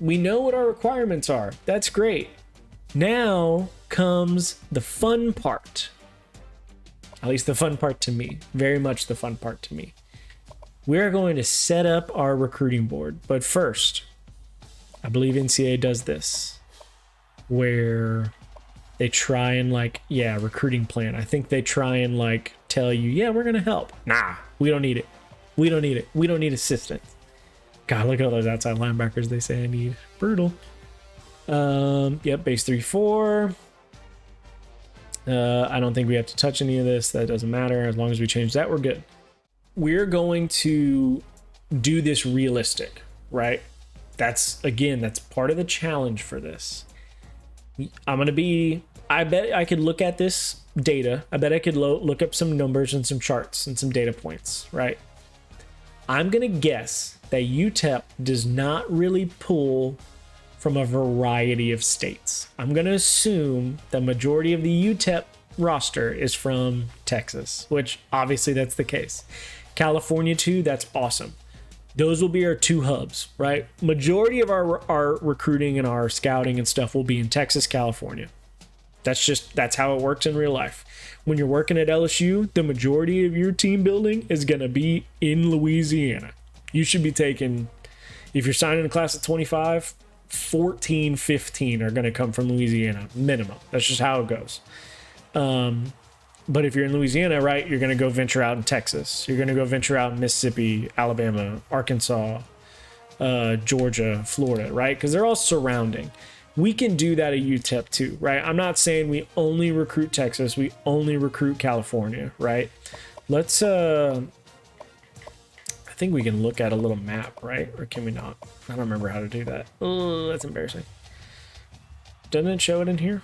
We know what our requirements are. That's great. Now comes the fun part. At least the fun part to me. Very much the fun part to me. We're going to set up our recruiting board. But first, I believe NCAA does this, where they try and recruiting plan. I think they try and tell you, yeah, we're going to help. Nah, we don't need it. We don't need it. We don't need assistance. God, look at all those outside linebackers they say I need. Brutal. Yep, base 3-4. I don't think we have to touch any of this. That doesn't matter. As long as we change that, we're good. We're going to do this realistic, right? That's part of the challenge for this. I bet I could look at this data. I bet I could look up some numbers and some charts and some data points, right? I'm going to guess that UTEP does not really pull from a variety of states. I'm going to assume the majority of the UTEP roster is from Texas, which obviously that's the case. California too, that's awesome. Those will be our two hubs, right? Majority of our recruiting and our scouting and stuff will be in Texas, California. That's how it works in real life. When you're working at LSU, the majority of your team building is going to be in Louisiana. You should be taking, if you're signing a class of 25, 14, 15 are going to come from Louisiana, minimum. That's just how it goes. But if you're in Louisiana, right, you're going to go venture out in Texas. You're going to go venture out in Mississippi, Alabama, Arkansas, Georgia, Florida, right? Because they're all surrounding. We can do that at UTEP too, right? I'm not saying we only recruit Texas. We only recruit California, right? Let's, I think we can look at a little map, right? Or can we not? I don't remember how to do that. Oh, that's embarrassing. Doesn't it show it in here?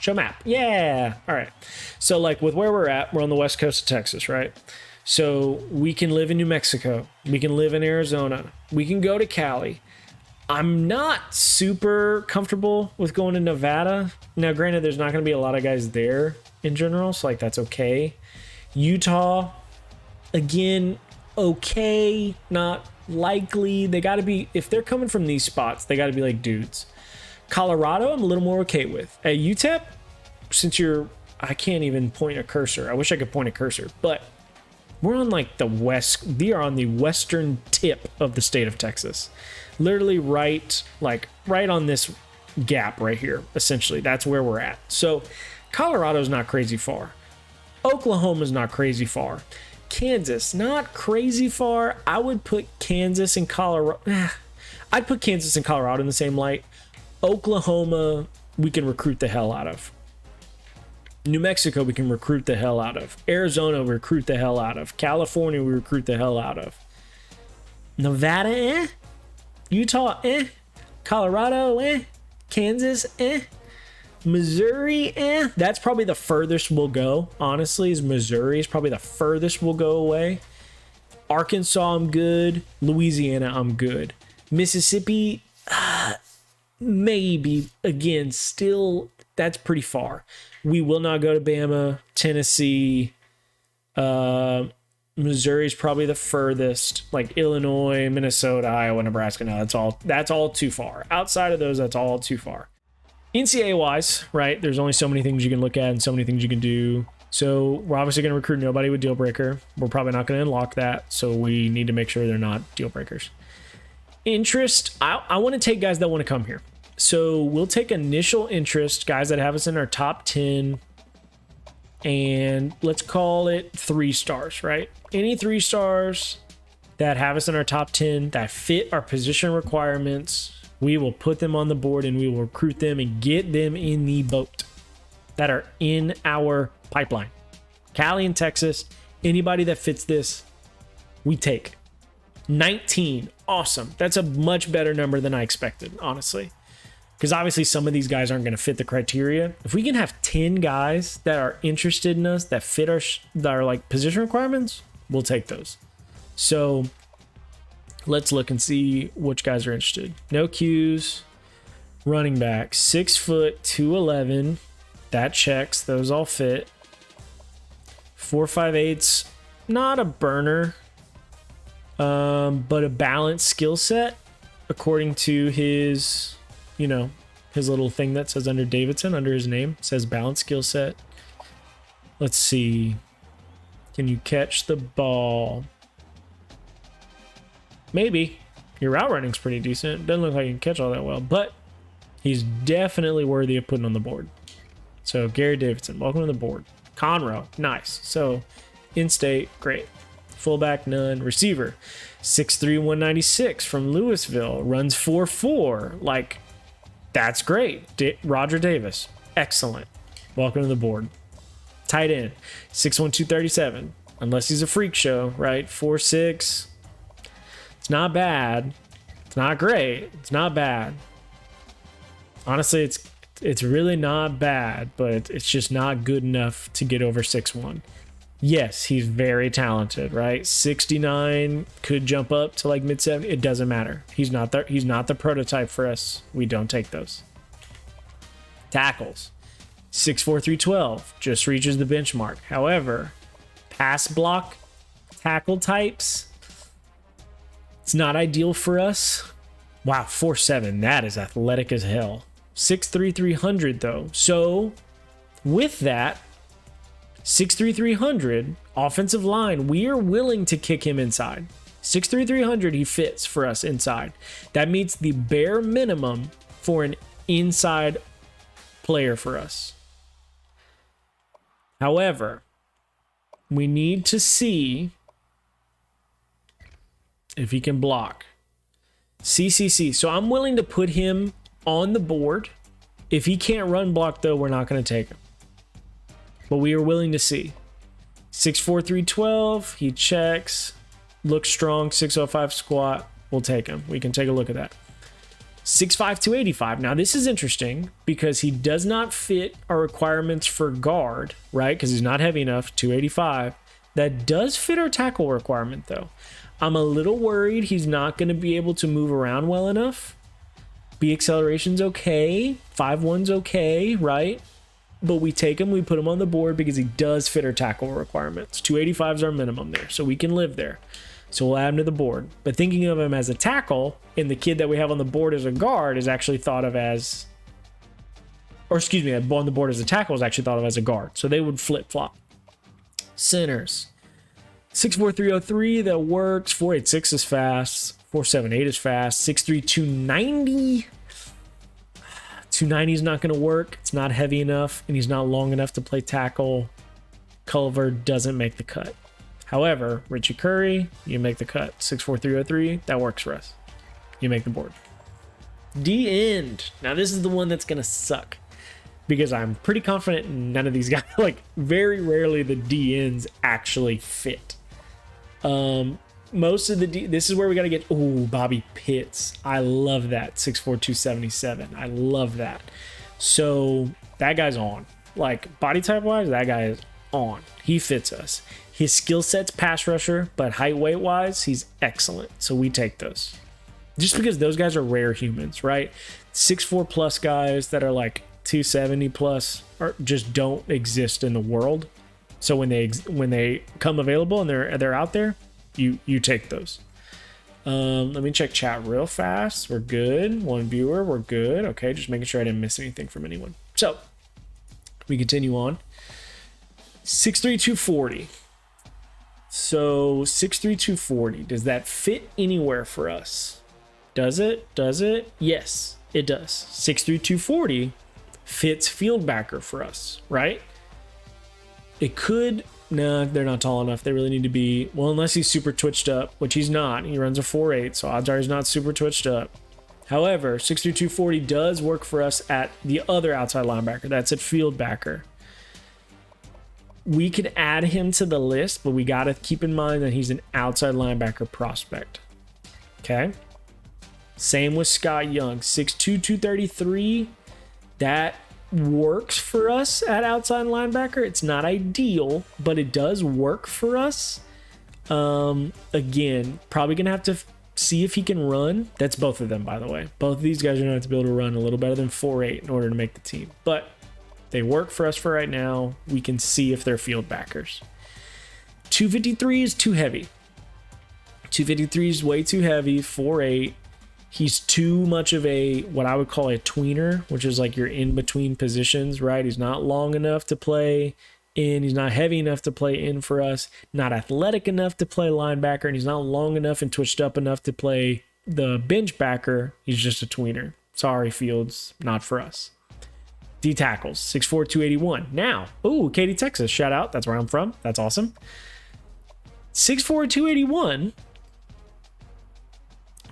Show map. Yeah. All right. So with where we're at, we're on the west coast of Texas, right? So we can live in New Mexico. We can live in Arizona. We can go to Cali. I'm not super comfortable with going to Nevada. Now, granted, there's not going to be a lot of guys there in general, so that's okay. Utah, again, okay, not likely. They got to be, if they're coming from these spots, they got to be dudes. Colorado, I'm a little more okay with. At UTEP, since I can't even point a cursor. I wish I could point a cursor, but we're on the west. We are on the western tip of the state of Texas. Literally right on this gap right here. Essentially, that's where we're at. So Colorado's not crazy far. Oklahoma's not crazy far. Kansas, not crazy far. I would put Kansas and Colorado. I'd put Kansas and Colorado in the same light. Oklahoma, we can recruit the hell out of. New Mexico, we can recruit the hell out of. Arizona, we recruit the hell out of. California, we recruit the hell out of. Nevada, Utah, Colorado, Kansas, Missouri, That's probably the furthest we'll go, honestly, is Missouri is probably the furthest we'll go away. Arkansas, I'm good. Louisiana, I'm good. Mississippi, maybe. Again, still, that's pretty far. We will not go to Bama. Tennessee, Missouri is probably the furthest. Illinois, Minnesota, Iowa, Nebraska. No, that's all too far. Outside of those, that's all too far. NCAA wise, right? There's only so many things you can look at and so many things you can do. So we're obviously going to recruit nobody with deal breaker. We're probably not going to unlock that. So we need to make sure they're not deal breakers. Interest, I want to take guys that want to come here. So we'll take initial interest, guys that have us in our top 10, and let's call it 3 stars, right? Any 3 stars that have us in our top 10 that fit our position requirements, we will put them on the board and we will recruit them and get them in the boat that are in our pipeline. Cali and Texas, anybody that fits this, we take. 19, awesome. That's a much better number than I expected, honestly. Because obviously some of these guys aren't going to fit the criteria. If we can have 10 guys that are interested in us, that fit our position requirements, we'll take those. So let's look and see which guys are interested. No Qs, running back, 6 foot, 211. That checks. Those all fit. 4.58's not a burner, but a balanced skill set. according to his, you know, his little thing that says under Davidson, under his name, says balance skill set. Let's see. Can you catch the ball? Maybe. Your route running's pretty decent. Doesn't look like you can catch all that well, but he's definitely worthy of putting on the board. So Gary Davidson, welcome to the board. Conroe, nice. So in-state, great. Fullback, none. Receiver, 6'3", 196 from Louisville. Runs 4.4. Like, that's great. Roger Davis, excellent. Welcome to the board. Tight end, 6'1", 237. Unless he's a freak show, right? 4'6". It's not bad. It's not great. It's not bad. Honestly, it's really not bad, but it's just not good enough to get over 6'1". Yes, he's very talented, right? 69, could jump up to like mid-70. It doesn't matter. He's not the prototype for us. We don't take those. Tackles, 6'4", 312, just reaches the benchmark. However, pass block tackle types, it's not ideal for us. Wow, 4'7", that is athletic as hell. 6'3", 300 though. So with that, 6'3", 300 offensive line, we are willing to kick him inside. 6'3", 300, he fits for us inside. That meets the bare minimum for an inside player for us. However, we need to see if he can block. CCC. So I'm willing to put him on the board. If he can't run block, though, we're not going to take him. But we are willing to see. 6'4", 312. He checks. Looks strong. 605 squat. We'll take him. We can take a look at that. 6'5", 285. Now, this is interesting because he does not fit our requirements for guard, right? Because he's not heavy enough. 285. That does fit our tackle requirement, though. I'm a little worried he's not going to be able to move around well enough. B acceleration's okay. 5'1's okay, right? But we take him, we put him on the board because he does fit our tackle requirements. 285 is our minimum there, so we can live there. So we'll add him to the board. But thinking of him as a tackle, and the kid that we have on the board as a guard is actually thought of as, or excuse me, on the board as a tackle is actually thought of as a guard. So they would flip-flop. Centers. 6'4", 303, that works. 4'86 is fast. 4'78 is fast. 6'3", 290. 290 is not going to work. It's not heavy enough, and he's not long enough to play tackle. Culver doesn't make the cut. However, Richie Curry, you make the cut. 6'4", 303, that works for us. You make the board. D-end. Now, this is the one that's going to suck because I'm pretty confident none of these guys, like very rarely the D-ends actually fit. Most of the this is where we got to get, Bobby Pitts. I love that. 6'4", 277. I love that. So that guy's on. Like body type wise, that guy is on. He fits us. His skill set's pass rusher, but height weight wise, he's excellent. So we take those. Just because those guys are rare humans, right? 6'4 plus guys that are like 270 plus or just don't exist in the world. So when they come available and they're out there, you take those. Let me check chat real fast. We're good. One viewer, we're good. Okay, just making sure I didn't miss anything from anyone. So we continue on. 6'3", 240. So 6'3", 240. Does that fit anywhere for us? Does it? Yes, it does. 6'3", 240 fits field backer for us, right? It could. No, they're not tall enough. They really need to be, well, unless he's super twitched up, which he's not. He runs a 4'8", so odds are he's not super twitched up. However, 6'3", 240 does work for us at the other outside linebacker. That's at field backer. We could add him to the list, but we got to keep in mind that he's an outside linebacker prospect. Okay? Same with Scott Young. 6'2", 233. That works for us at outside linebacker. It's not ideal, but it does work for us. Again, probably gonna have to see if he can run. That's both of them, by the way. Both of these guys are gonna have to be able to run a little better than 4'8" in order to make the team, but they work for us for right now. We can see if they're field backers. 253 is too heavy. 253 is way too heavy. 4'8". He's too much of a, what I would call a tweener, which is like you're in between positions, right? He's not long enough to play in. He's not heavy enough to play in for us. Not athletic enough to play linebacker. And he's not long enough and twitched up enough to play the bench backer. He's just a tweener. Sorry, Fields. Not for us. D tackles, 6'4", 281. Now, Katy, Texas. Shout out. That's where I'm from. That's awesome. 6'4", 281.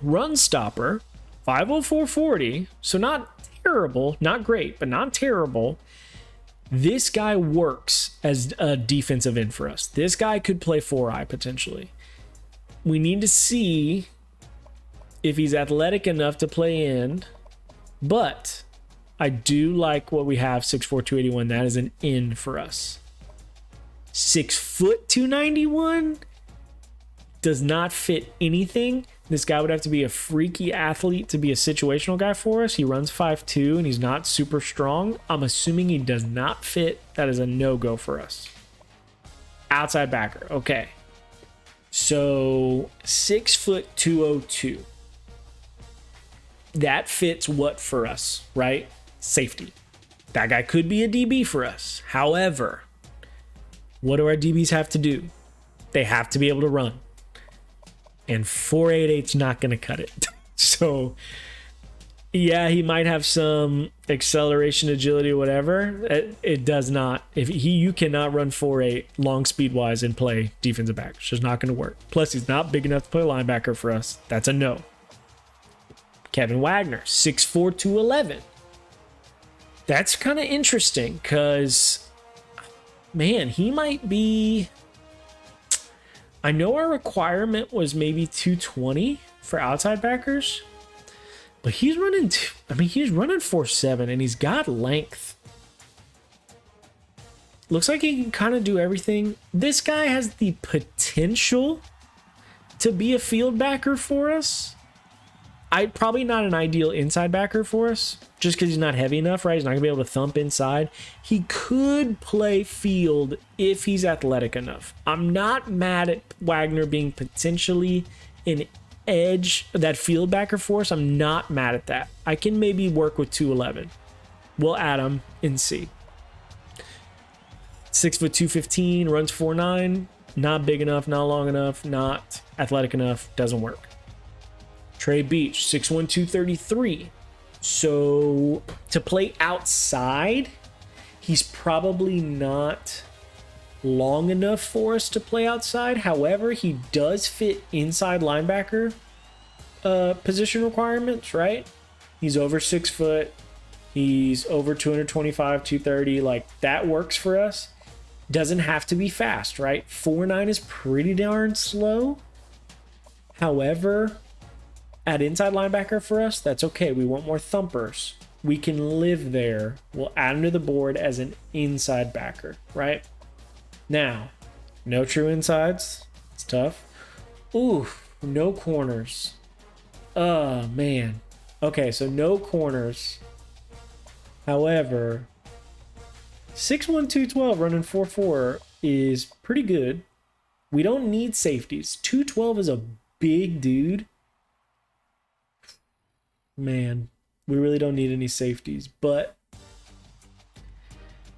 Run stopper, 504 40. So not terrible, not great, but not terrible. This guy works as a defensive end for us. This guy could play 4-eye potentially. We need to see if he's athletic enough to play end, but I do like what we have, 6'4", 281. That is an in for us. 6 foot 291 does not fit anything. This guy would have to be a freaky athlete to be a situational guy for us. He runs 5'2", and he's not super strong. I'm assuming he does not fit. That is a no-go for us. Outside backer. Okay. So 6 foot 202. That fits what for us, right? Safety. That guy could be a DB for us. However, what do our DBs have to do? They have to be able to run. And 4.88's not going to cut it. So, yeah, he might have some acceleration, agility, whatever. It does not. You cannot run 4.8 long speed wise and play defensive back. It's just not going to work. Plus, he's not big enough to play linebacker for us. That's a no. Kevin Wagner, 6'4", 211. That's kind of interesting because, man, he might be... I know our requirement was maybe 220 for outside backers, but he's running, he's running 4.7 and he's got length. Looks like he can kind of do everything. This guy has the potential to be a field backer for us. Probably not an ideal inside backer for us, just because he's not heavy enough, right? He's not going to be able to thump inside. He could play field if he's athletic enough. I'm not mad at Wagner being potentially an edge, that field backer for us. I'm not mad at that. I can maybe work with 211. We'll add him and see. 6 foot 215, runs 4.9. Not big enough, not long enough, not athletic enough. Doesn't work. Trey Beach, 6'1", 233. So to play outside, he's probably not long enough for us to play outside. However, he does fit inside linebacker position requirements, right? He's over 6 foot. He's over 225, 230. Like, that works for us. Doesn't have to be fast, right? 4.9 is pretty darn slow. However, at inside linebacker for us, that's okay. We want more thumpers. We can live there. We'll add him to the board as an inside backer, right? Now, no true insides. It's tough. Ooh, no corners. Oh, man. Okay, so no corners. However, 6'1", 212 running 4.4 is pretty good. We don't need safeties. 212 is a big dude. Man, we really don't need any safeties, but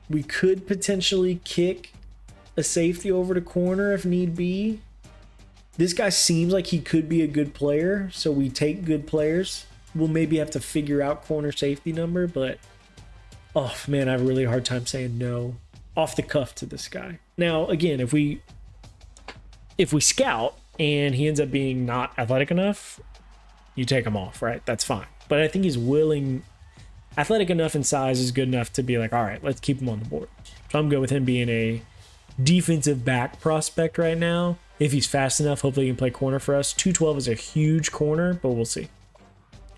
we could potentially kick a safety over to corner if need be. This guy seems like he could be a good player, so we take good players. We'll maybe have to figure out corner safety number, but oh man, I have a really hard time saying no off the cuff to this guy. Now, again, if we scout and he ends up being not athletic enough, you take him off, right? That's fine. But I think he's willing, athletic enough and size is good enough to be like, all right, let's keep him on the board. So I'm good with him being a defensive back prospect right now. If he's fast enough, hopefully he can play corner for us. 212 is a huge corner, but we'll see.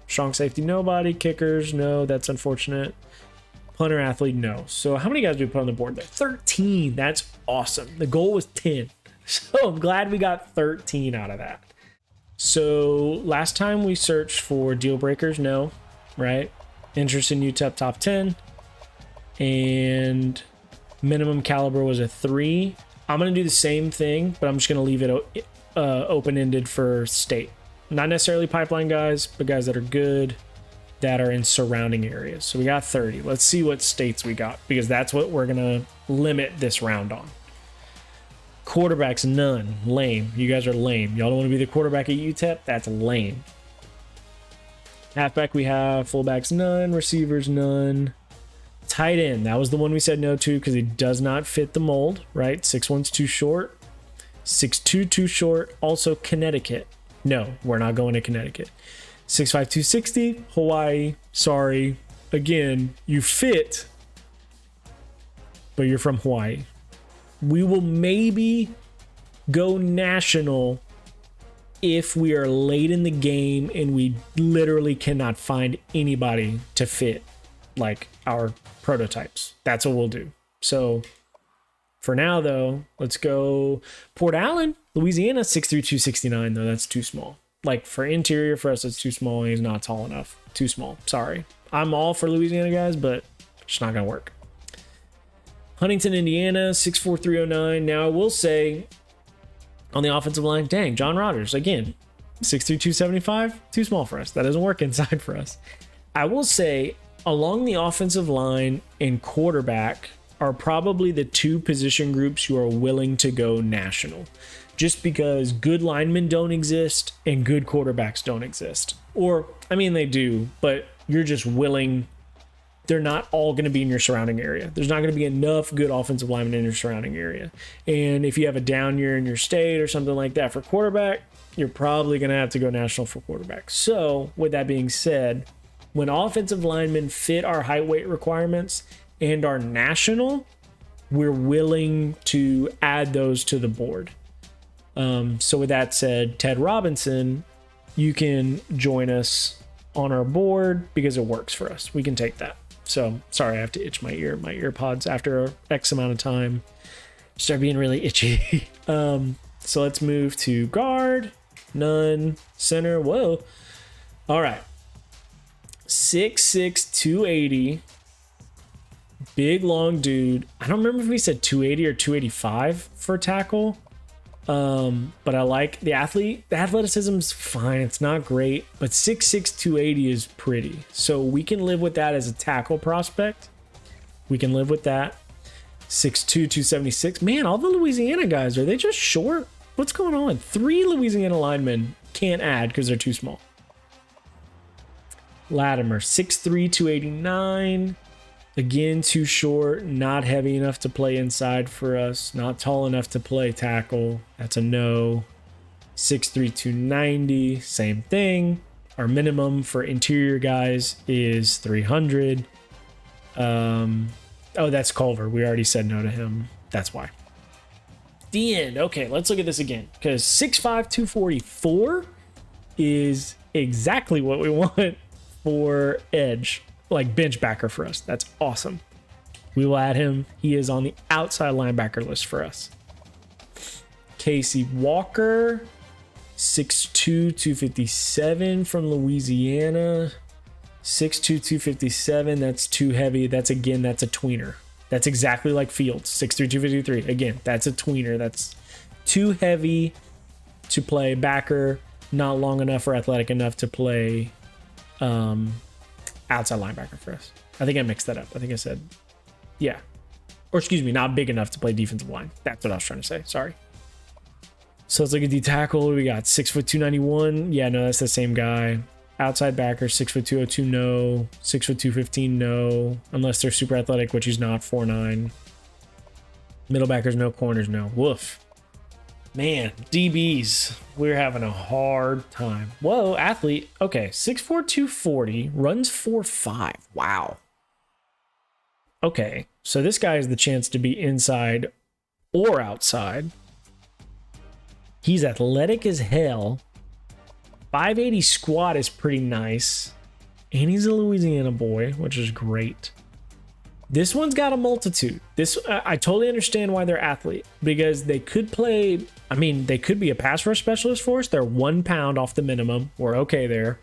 Strong safety, nobody. Kickers, no, that's unfortunate. Punter athlete, no. So how many guys do we put on the board there? 13. That's awesome. The goal was 10. So I'm glad we got 13 out of that. So last time we searched for deal breakers, no, right? Interest in UTEP top 10. And minimum caliber was a 3. I'm going to do the same thing, but I'm just going to leave it open-ended for state. Not necessarily pipeline guys, but guys that are good, that are in surrounding areas. So we got 30. Let's see what states we got, because that's what we're going to limit this round on. Quarterbacks, none. Lame. You guys are lame. Y'all don't want to be the quarterback at UTEP? That's lame. Halfback we have, fullbacks none, receivers none. Tight end, that was the one we said no to because he does not fit the mold, right? 6'1's too short. 6'2 too short. Also Connecticut. No, we're not going to Connecticut. 6'5", 260, Hawaii. Sorry. Again, you fit, but you're from Hawaii. We will maybe go national if we are late in the game and we literally cannot find anybody to fit like our prototypes. That's what we'll do. So for now though, let's go Port Allen, Louisiana. 6'3", 269 though. That's too small. Like for interior for us, it's too small. He's not tall enough. Too small. Sorry. I'm all for Louisiana guys, but it's not gonna work. Huntington, Indiana, 6'4", 309. Now I will say on the offensive line, dang, John Rodgers again, 6'3", 275. Too small for us. That doesn't work inside for us. I will say along the offensive line and quarterback are probably the two position groups you are willing to go national, just because good linemen don't exist and good quarterbacks don't exist. Or, I mean, they do, but you're just willing. They're not all going to be in your surrounding area. There's not going to be enough good offensive linemen in your surrounding area. And if you have a down year in your state or something like that for quarterback, you're probably going to have to go national for quarterback. So with that being said, when offensive linemen fit our height weight requirements and are national, we're willing to add those to the board. So with that said, Ted Robinson, you can join us on our board because it works for us. We can take that. So sorry, I have to itch my earpods after X amount of time start being really itchy. So let's move to guard, none, center. Whoa. All right. 6'6", 280. Big long dude. I don't remember if we said 280 or 285 for tackle. But I like the athlete. The athleticism's fine. It's not great, but 6'6", 280 is pretty. So we can live with that as a tackle prospect. We can live with that. 6'2", 276. Man, all the Louisiana guys, are they just short? What's going on? 3 Louisiana linemen can't add because they're too small. Latimer, 6'3", 289. Again, too short, not heavy enough to play inside for us, not tall enough to play tackle. That's a no. 6'3", 290, same thing. Our minimum for interior guys is 300. Oh, that's Culver. We already said no to him. That's why. The end. Okay, let's look at this again, because 6'5", 244 is exactly what we want for edge. Like bench backer for us. That's awesome. We will add him. He is on the outside linebacker list for us. Casey Walker, 6'2", 257 from Louisiana. 6'2", 257. That's too heavy. That's a tweener. That's exactly like Fields. 6'3", 253. Again, that's a tweener. That's too heavy to play backer. Not long enough or athletic enough to play outside linebacker for us. I think I mixed that up. I think I said, yeah. Or excuse me, not big enough to play defensive line. That's what I was trying to say. Sorry. So let's look at the tackle. We got 6', 291. Yeah, no, that's the same guy. Outside backer, 6', 202. No. 6', 215. No. Unless they're super athletic, which he's not. 4'9". Middle backers, no. Corners, no. Woof. Man, DBs, we're having a hard time. Whoa, athlete. Okay, 6'4", 240, runs 4'5". Wow. Okay, so this guy has the chance to be inside or outside. He's athletic as hell. 580 squat is pretty nice. And he's a Louisiana boy, which is great. This one's got a multitude. I totally understand why they're athlete, because they could play. I mean, they could be a pass rush specialist for us. They're 1 pound off the minimum. We're okay there.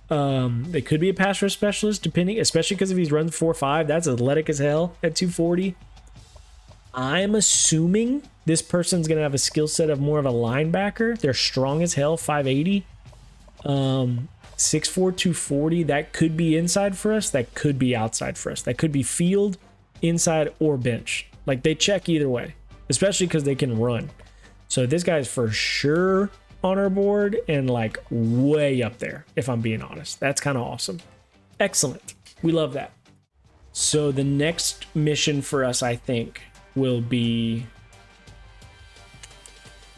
They could be a pass rush specialist, depending, especially because if he's runs 4'5", that's athletic as hell at 240. I'm assuming this person's gonna have a skill set of more of a linebacker. They're strong as hell, 580. 6'4", 240, that could be inside for us. That could be outside for us. That could be field, inside, or bench. Like, they check either way, especially because they can run. So this guy's for sure on our board and like way up there, if I'm being honest. That's kind of awesome. Excellent. We love that. So the next mission for us, I think, will be,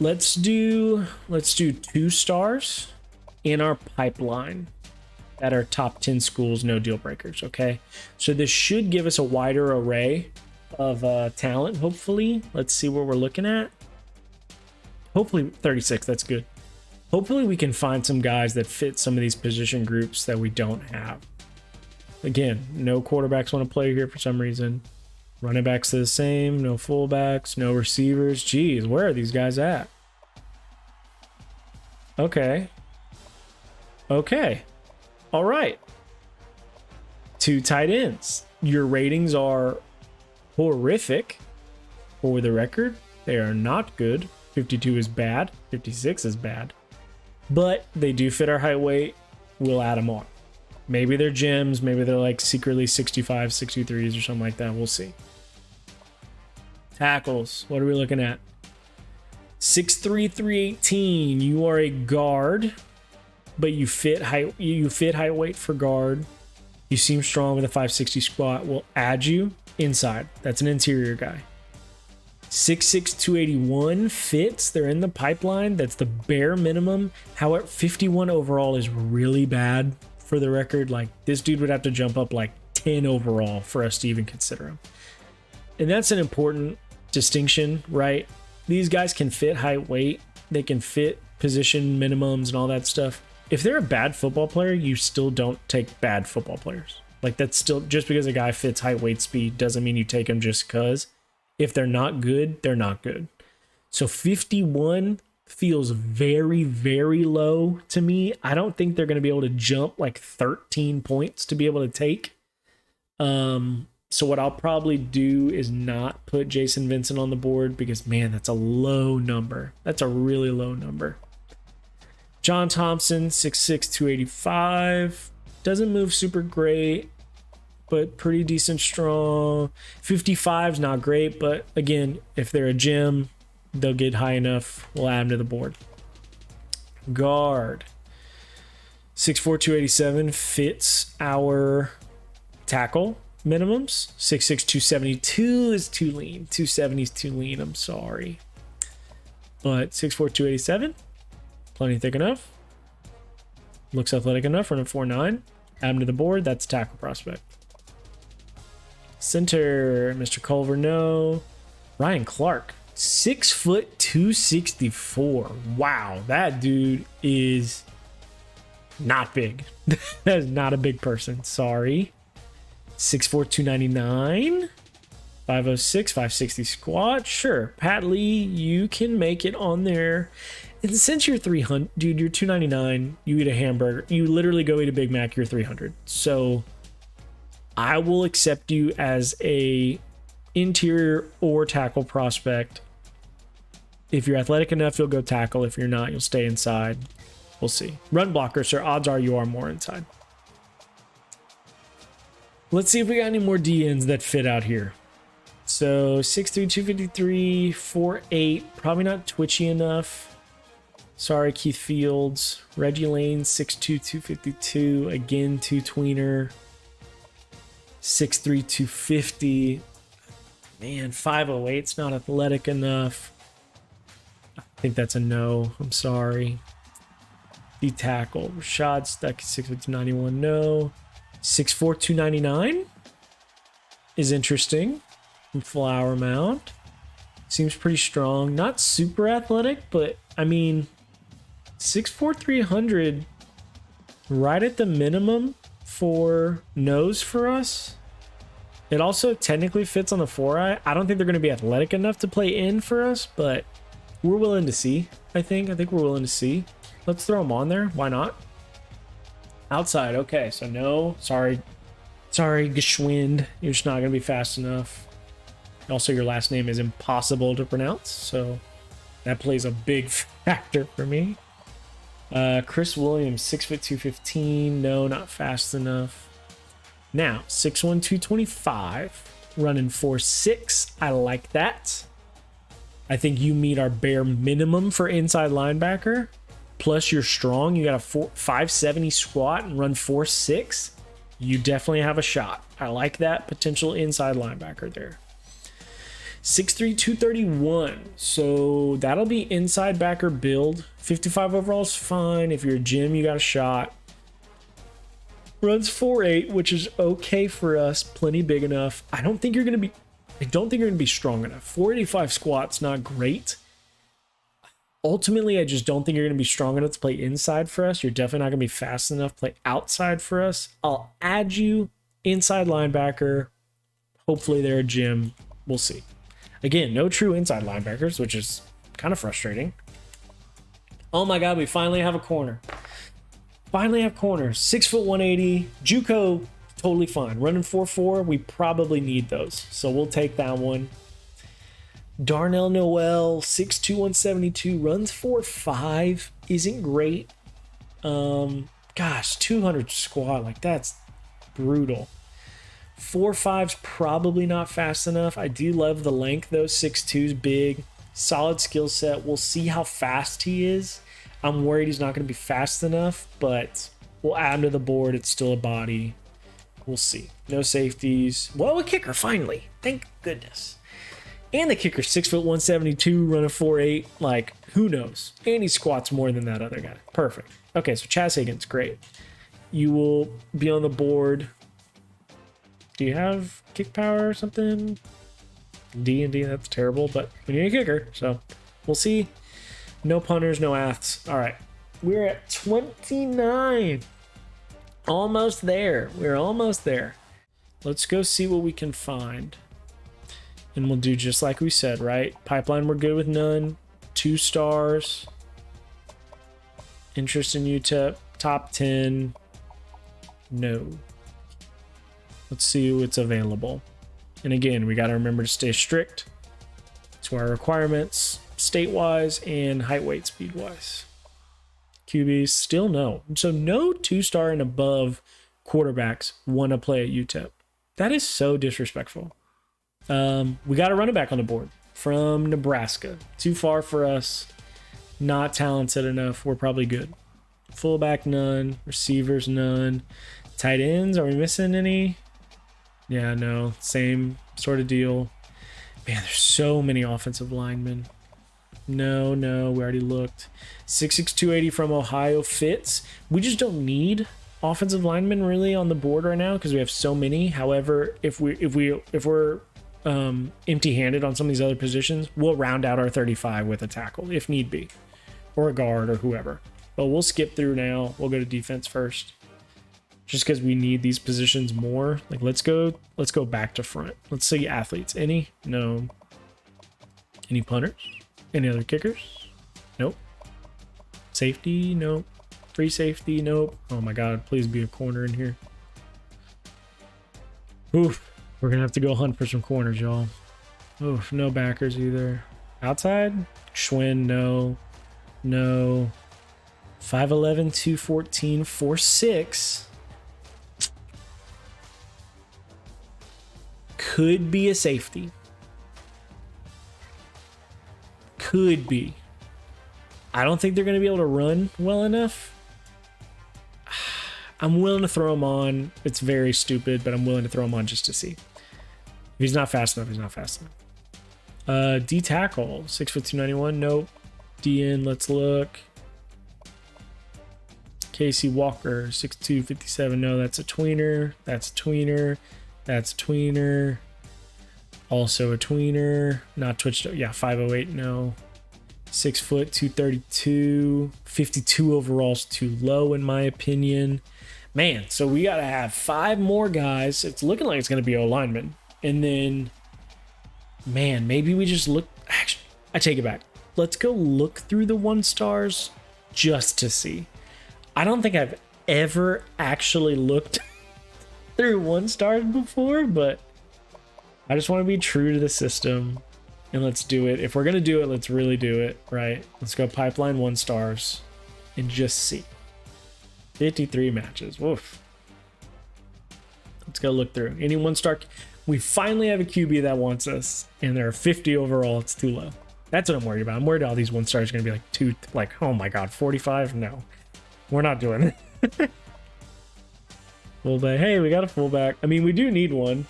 let's do 2 stars in our pipeline at our top 10 schools, no deal breakers. Okay, so this should give us a wider array of talent. Hopefully, let's see what we're looking at. Hopefully 36, that's good. Hopefully we can find some guys that fit some of these position groups that we don't have. Again, no quarterbacks want to play here for some reason. Running backs are the same, no fullbacks, no receivers. Geez, where are these guys at? Okay. Okay. All right. 2 tight ends. Your ratings are horrific. For the record, they are not good. 52 is bad. 56 is bad. But they do fit our height weight. We'll add them on. Maybe they're gems. Maybe they're like secretly 65, 63s or something like that. We'll see. Tackles. What are we looking at? 6'3", 318. You are a guard, but you fit height weight for guard. You seem strong with a 560 squat. We'll add you inside. That's an interior guy. 6'6", 281 fits. They're in the pipeline. That's the bare minimum. However, 51 overall is really bad for the record. Like, this dude would have to jump up like 10 overall for us to even consider him. And that's an important distinction, right? These guys can fit height weight. They can fit position minimums and all that stuff. If they're a bad football player, you still don't take bad football players. Like, that's still, just because a guy fits height, weight, speed doesn't mean you take him just because. If they're not good, they're not good. So 51 feels very, very low to me. I don't think they're going to be able to jump like 13 points to be able to take. So what I'll probably do is not put Jason Vincent on the board because, man, that's a low number. That's a really low number. John Thompson, 6'6", 285. Doesn't move super great, but pretty decent strong. 55 is not great, but again, if they're a gym, they'll get high enough. We'll add them to the board. Guard. 6'4", 287 fits our tackle minimums. 6'6", 272 is too lean. 270 is too lean, I'm sorry. But 6'4", 287, plenty thick enough. Looks athletic enough, running 4'9". Add him to the board. That's tackle prospect. Center, Mr. Culver, no. Ryan Clark, 6 foot 264. Wow, that dude is not big. That is not a big person. Sorry. 6'4", 299. 506, 560 squat. Sure, Pat Lee, you can make it on there. And since you're 300, dude, you're 299. You eat a hamburger. You literally go eat a Big Mac. You're 300. So I will accept you as a interior or tackle prospect. If you're athletic enough, you'll go tackle. If you're not, you'll stay inside. We'll see. Run blocker, sir. Odds are you are more inside. Let's see if we got any more DNs that fit out here. So 6'3", 253, 4'8", probably not twitchy enough. Sorry, Keith Fields. Reggie Lane, 6'2", 252. Again, 2-tweener. 6'3", 250. Man, 5'08's not athletic enough. I think that's a no. I'm sorry. D tackle. Rashad Stuck, 6'2", 91. No. 6'4", 299 is interesting. From Flower Mound. Seems pretty strong. Not super athletic, but I mean, 6'4", 300, right at the minimum for nose for us. It also technically fits on the 4-eye. I don't think they're going to be athletic enough to play in for us, but we're willing to see. I think we're willing to see. Let's throw them on there. Why not? Outside. Okay, so no. Sorry, Geschwind. You're just not going to be fast enough. Also, your last name is impossible to pronounce, so that plays a big factor for me. Chris Williams, 6', 215. No, not fast enough. Now, 6'1", 225. Running 4'6". I like that. I think you meet our bare minimum for inside linebacker. Plus, you're strong. You got a 570 squat and run 4'6". You definitely have a shot. I like that potential inside linebacker there. 6'3", 231. So that'll be inside backer build. 55 overall is fine. If you're a gym, you got a shot. Runs 4'8", which is okay for us. Plenty big enough. I don't think you're gonna be strong enough. 485 squat's not great. Ultimately, I just don't think you're gonna be strong enough to play inside for us. You're definitely not gonna be fast enough to play outside for us. I'll add you inside linebacker. Hopefully they're a gym. We'll see. Again, no true inside linebackers, which is kind of frustrating. Oh my God, we finally have a corner. Finally have corners. 6', 180. JUCO, totally fine. Running 4'4", we probably need those. So we'll take that one. Darnell Noel, 6'2", 172. Runs 4'5". Isn't great. Gosh, 200 squat. Like, that's brutal. 4'5's probably not fast enough. I do love the length, though. 6'2's big. Solid skill set. We'll see how fast he is. I'm worried he's not going to be fast enough, but we'll add him to the board. It's still a body. We'll see. No safeties. Whoa, a kicker, finally. Thank goodness. And the kicker, 6', 172, running 4'8". Like, who knows? And he squats more than that other guy. Perfect. Okay, so Chaz Higgins, great. You will be on the board. Do you have kick power or something? D&D, that's terrible, but we need a kicker, so we'll see. No punters, no aths. All right, we're at 29. Almost there. We're almost there. Let's go see what we can find. And we'll do just like we said, right? Pipeline, we're good with none. 2 stars. Interest in UTEP. Top 10. No. Let's see what's available. And again, we got to remember to stay strict to our requirements, state-wise and height, weight, speed-wise. QBs, still no. So no 2-star and above quarterbacks want to play at UTEP. That is so disrespectful. We got a running back on the board from Nebraska. Too far for us. Not talented enough. We're probably good. Fullback, none. Receivers, none. Tight ends, are we missing any? Yeah, no. Same sort of deal. Man, there's so many offensive linemen. No, we already looked. 6'6", 280 from Ohio fits. We just don't need offensive linemen really on the board right now because we have so many. However, if we're empty-handed on some of these other positions, we'll round out our 35 with a tackle if need be, or a guard or whoever. But we'll skip through now. We'll go to defense first, just because we need these positions more. Like, let's go back to front. Let's see athletes. Any? No. Any punters? Any other kickers? Nope. Safety? Nope. Free safety? Nope. Oh my God, please be a corner in here. Oof. We're gonna have to go hunt for some corners, y'all. Oof, no backers either. Outside? Schwinn, no. 5'11", 214, 4'6". Could be a safety. Could be. I don't think they're going to be able to run well enough. I'm willing to throw him on. It's very stupid, but I'm willing to throw him on just to see. If he's not fast enough, he's not fast enough. D tackle, 6', 291. Nope. DN, let's look. Casey Walker, 6'2", 57. No, that's a tweener. That's a tweener. That's a tweener. Also a tweener. Not twitched up. Yeah, 5'08". No. 6 foot, 232. 52 overall's too low, in my opinion. Man, so we got to have 5 more guys. It's looking like it's going to be O-linemen. And then, man, maybe we just look. Actually, I take it back. Let's go look through the 1-stars just to see. I don't think I've ever actually looked through 1-stars before, but I just want to be true to the system, and let's do it. If we're going to do it, let's really do it, right? Let's go pipeline 1-stars. and just see. 53 matches. Woof. Let's go look through. Any one-star. We finally have a QB that wants us, and there are 50 overall. It's too low. That's what I'm worried about. I'm worried all these one-stars are going to be like oh my god, 45? No. We're not doing it. Fullback. Hey, we got a fullback. I mean, we do need one.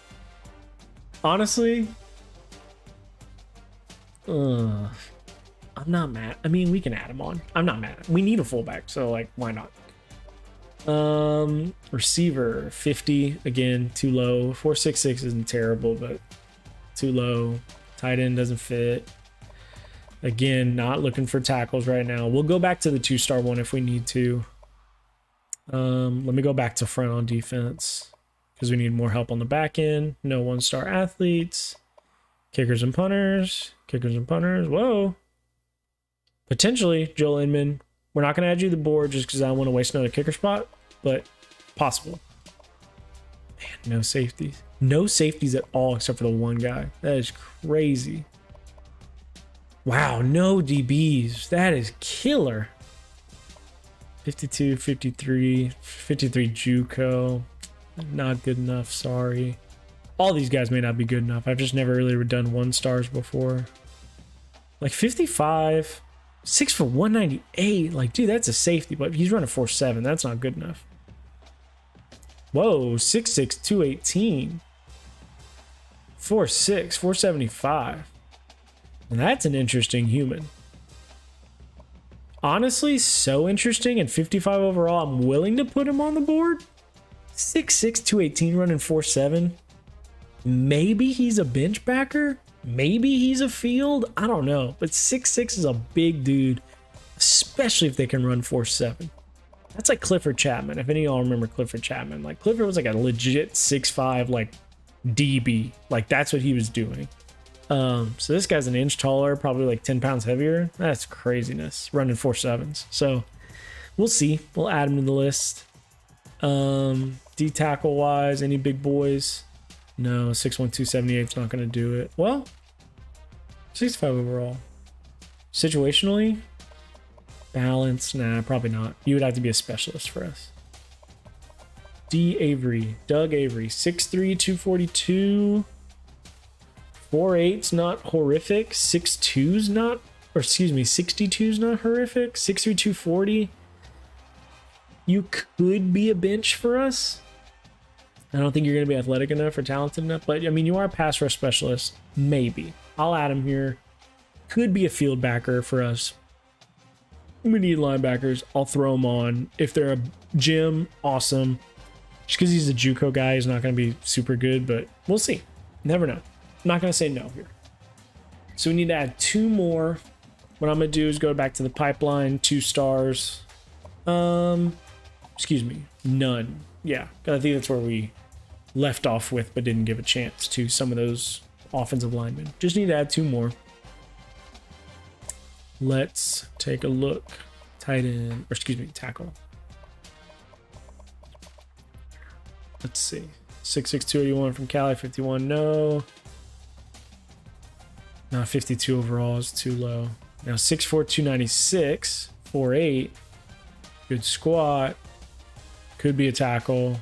Honestly, I'm not mad. I mean, we can add him on. I'm not mad. We need a fullback, so like, why not? Receiver 50 again, too low. 466 isn't terrible, but too low. Tight end doesn't fit. Again, not looking for tackles right now. We'll go back to the 2-star one if we need to. Let me go back to front on defense because we need more help on the back end. No 1-star athletes. Kickers and punters. Kickers and punters. Whoa. Potentially, Joel Inman. We're not going to add you to the board just because I don't want to waste another kicker spot, but possible. Man, no safeties. No safeties at all except for the one guy. That is crazy. Wow, no DBs. That is killer. 52, 53, 53 JUCO. Not good enough, sorry. All these guys may not be good enough. I've just never really done 1-stars before. Like 55, 6 for 198. Like, dude, that's a safety, but he's running 4.7. That's not good enough. Whoa, 6'6", 218. 4'6", 475. And that's an interesting human. Honestly, so interesting. And 55 overall, I'm willing to put him on the board. 6'6", 218, running 4.7. Maybe he's a bench backer. Maybe he's a field. I don't know. But 6'6" is a big dude, especially if they can run 4.7. That's like Clifford Chapman. If any of y'all remember Clifford Chapman, like Clifford was like a legit 6'5", like DB. Like that's what he was doing. So this guy's an inch taller, probably like 10 pounds heavier. That's craziness. Running 4.7s. So we'll see. We'll add him to the list. D tackle wise, any big boys? No, 6'1", 278 is not going to do it. Well, 65 overall. Situationally, balance, nah, probably not. You would have to be a specialist for us. D Avery, Doug Avery, 6'3", 242. 4.8's not horrific. 6'2's not, or excuse me, 62's not horrific. 6'3", 240. You could be a bench for us. I don't think you're going to be athletic enough or talented enough, but I mean, you are a pass rush specialist. Maybe. I'll add him here. Could be a field backer for us. We need linebackers. I'll throw him on. If they're a gym, awesome. Just because he's a JUCO guy, he's not going to be super good, but we'll see. Never know. I'm not going to say no here. So we need to add 2 more. What I'm going to do is go back to the pipeline, 2 stars. Excuse me, none. Yeah, I think that's where we left off with, but didn't give a chance to some of those offensive linemen. Just need to add 2 more. Let's take a look. Tight end, or excuse me, tackle. Let's see. 6'6", 281 from Cali, 51, no. Now 52 overall is too low. Now 6'4", 296, 4'8". Good squat. Could be a tackle.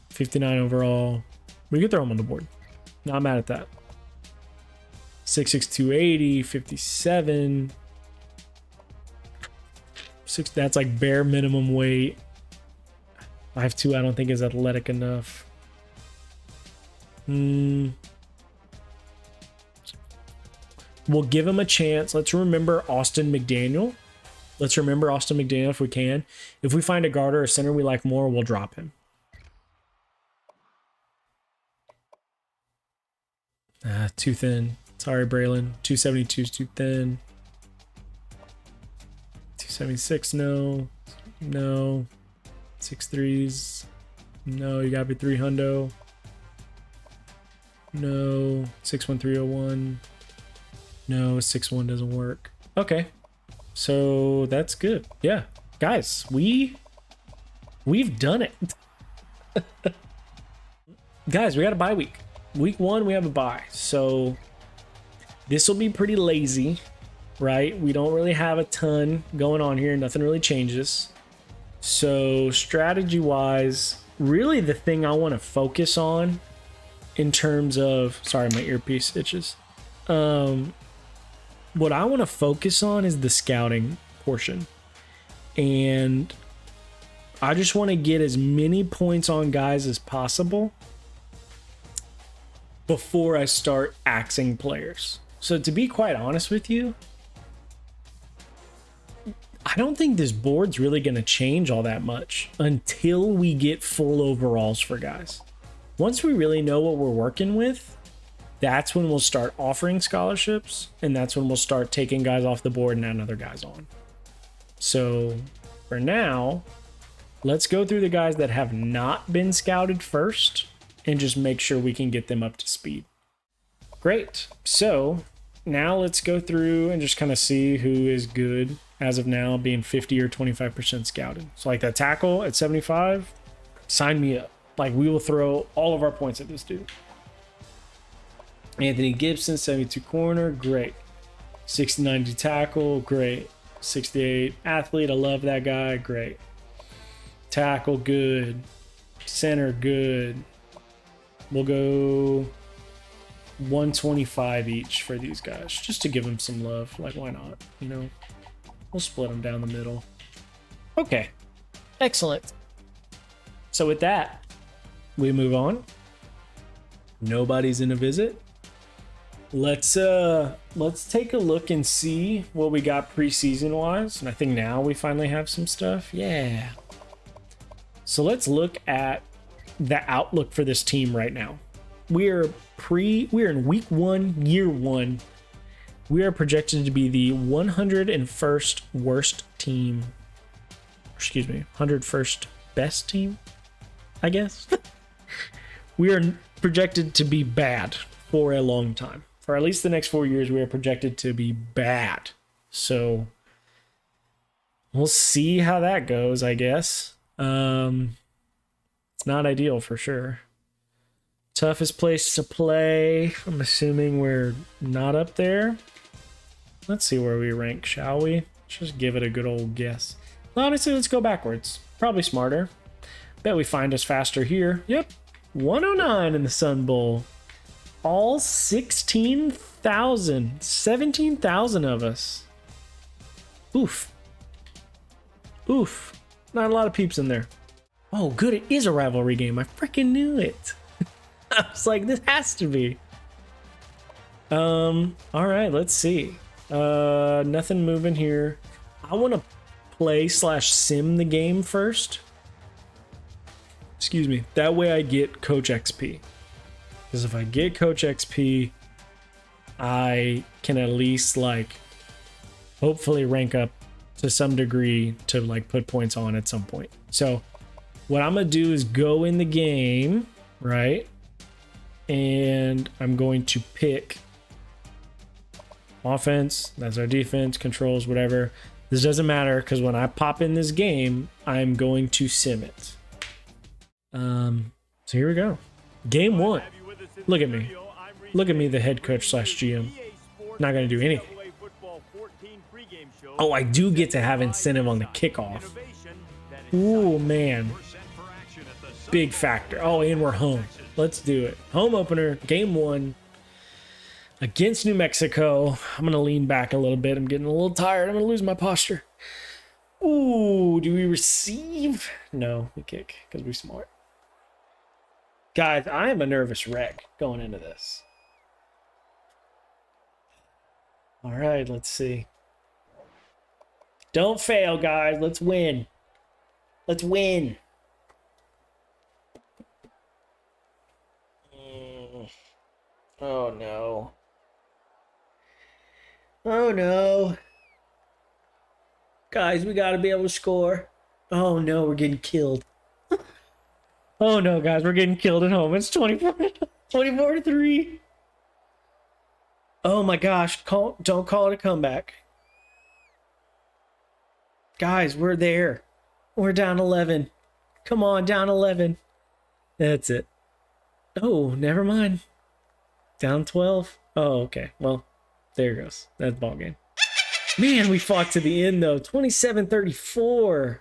59 overall. We could throw him on the board. Not mad at that. 6'6", 280, 57. That's like bare minimum weight. 5'2", I don't think is athletic enough. We'll give him a chance. Let's remember Austin McDaniel. Let's remember Austin McDaniel if we can. If we find a guard or a center we like more, we'll drop him. Too thin. Sorry, Braylon. 272 is too thin. 276, no. No. 6'3's. No, you gotta be 300. No. 6'1", no. 6'1" doesn't work. Okay. So that's good. Yeah. Guys, we've done it. Guys, we got a bye week. Week 1, we have a bye. So this will be pretty lazy. right? We don't really have a ton going on here. Nothing really changes. So strategy wise, really the thing I want to focus on in terms of, sorry, my earpiece itches. What I want to focus on is the scouting portion. And I just want to get as many points on guys as possible before I start axing players. So to be quite honest with you, I don't think this board's really going to change all that much until we get full overalls for guys. Once we really know what we're working with, that's when we'll start offering scholarships, and that's when we'll start taking guys off the board and adding other guys on. So for now, let's go through the guys that have not been scouted first and just make sure we can get them up to speed. Great. So now let's go through and just kind of see who is good as of now, being 50 or 25% scouted. So like that tackle at 75, sign me up. Like, we will throw all of our points at this dude. Anthony Gibson, 72 corner, great. 69 tackle, great. 68 athlete, I love that guy, great. Tackle, good. Center, good. We'll go 125 each for these guys, just to give them some love. Like, why not? You know, we'll split them down the middle. Okay, excellent. So with that, we move on. Nobody's in a visit. Let's take a look and see what we got preseason wise. And I think now we finally have some stuff. Yeah. So let's look at the outlook for this team right now. We're in week 1, year 1. We are projected to be the 101st worst team. Excuse me, 101st best team, I guess. We are projected to be bad for a long time. For at least the next 4 years, we are projected to be bad. So we'll see how that goes, I guess. It's not ideal for sure. Toughest place to play. I'm assuming we're not up there. Let's see where we rank, shall we? Just give it a good old guess. Honestly, let's go backwards. Probably smarter. Bet we find us faster here. Yep. 109 in the Sun Bowl. All 17,000 of us. Oof. Oof. Not a lot of peeps in there. Oh, good. It is a rivalry game. I freaking knew it. I was like, this has to be. All right, let's see. Nothing moving here. I want to play/sim the game first. Excuse me. That way I get Coach XP. Because if I get Coach XP, I can at least, like, hopefully rank up to some degree to, like, put points on at some point. So what I'm going to do is go in the game, right? And I'm going to pick offense. That's our defense, controls, whatever. This doesn't matter because when I pop in this game, I'm going to sim it. So here we go. Game 1. Look at me. Look at me, the head coach/GM. Not going to do anything. Oh, I do get to have incentive on the kickoff. Ooh, man. Big factor. Oh, and we're home. Let's do it. Home opener, game 1 against New Mexico. I'm going to lean back a little bit. I'm getting a little tired. I'm going to lose my posture. Ooh, do we receive? No, we kick because we're smart. Guys, I am a nervous wreck going into this. All right, let's see. Don't fail, guys. Let's win. Let's win. Oh, no. Oh, no. Guys, we got to be able to score. Oh, no, we're getting killed. Oh, no, guys, we're getting killed at home. It's 24-3. Oh, my gosh. Don't call it a comeback. Guys, we're there. We're down 11. Come on, down 11. That's it. Oh, never mind. Down 12. Oh, okay. Well, there it goes. That's ball game. Man, we fought to the end, though. 27-34.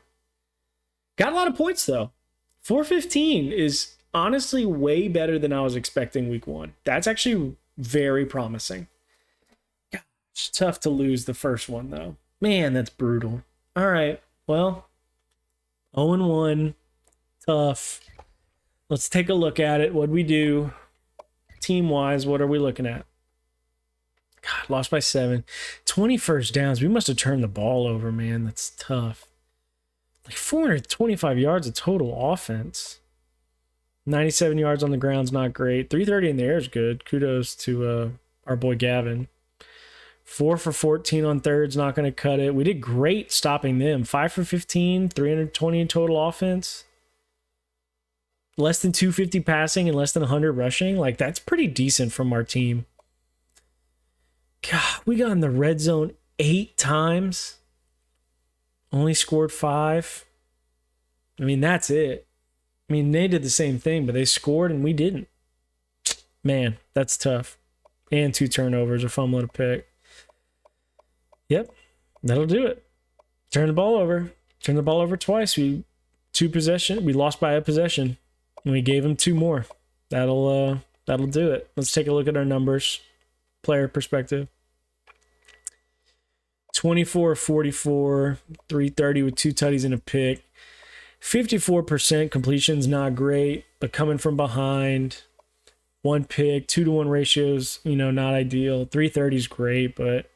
Got a lot of points, though. 415 is honestly way better than I was expecting week 1. That's actually very promising. Gosh, tough to lose the first one, though. Man, that's brutal. All right, well, 0-1. Tough. Let's take a look at it. What'd we do? Team-wise, what are we looking at? God, lost by 7. 21st downs. We must have turned the ball over, man. That's tough. Like 425 yards of total offense. 97 yards on the ground's not great. 330 in the air is good. Kudos to our boy Gavin. 4 for 14 on thirds, not going to cut it. We did great stopping them. 5 for 15, 320 in total offense. Less than 250 passing and less than 100 rushing. Like, that's pretty decent from our team. God, we got in the red zone 8 times. Only scored 5. I mean, that's it. I mean, they did the same thing, but they scored and we didn't. Man, that's tough. And 2 turnovers, a fumble and a pick. Yep, that'll do it. Turn the ball over. Turn the ball over twice. We lost by a possession. And we gave them 2 more. That'll do it. Let's take a look at our numbers. Player perspective. 24-44, 330 with 2 tutties and a pick. 54% completion's not great, but coming from behind. 1 pick, 2-to-1 ratios, not ideal. 330 is great, but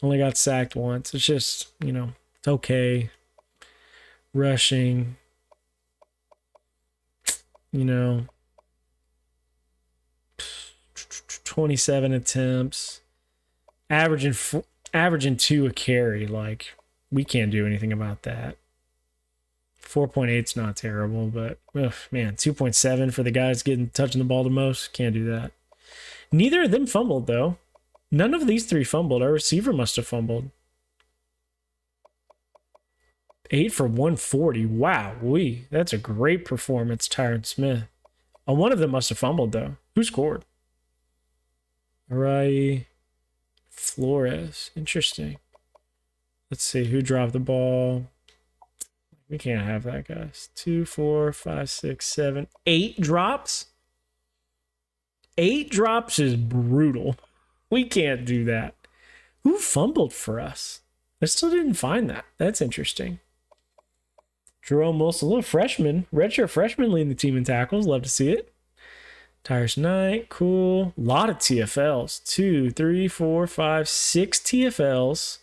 only got sacked once. It's just, it's okay. Rushing, 27 attempts, averaging 2 a carry. Like, we can't do anything about that. 4.8's not terrible, but man, 2.7 for the guys touching the ball the most. Can't do that. Neither of them fumbled, though. None of these 3 fumbled. Our receiver must have fumbled. 8 for 140. Wow, that's a great performance, Tyron Smith. One of them must have fumbled, though. Who scored? Arai Flores. Interesting. Let's see who dropped the ball. We can't have that, guys. 2, 4, 5, 6, 7, 8 drops. 8 drops is brutal. We can't do that. Who fumbled for us? I still didn't find that. That's interesting. Jerome Wilson, a little freshman, redshirt freshman leading the team in tackles. Love to see it. Tyrus Knight, cool. A lot of TFLs. 2, 3, 4, 5, 6 TFLs.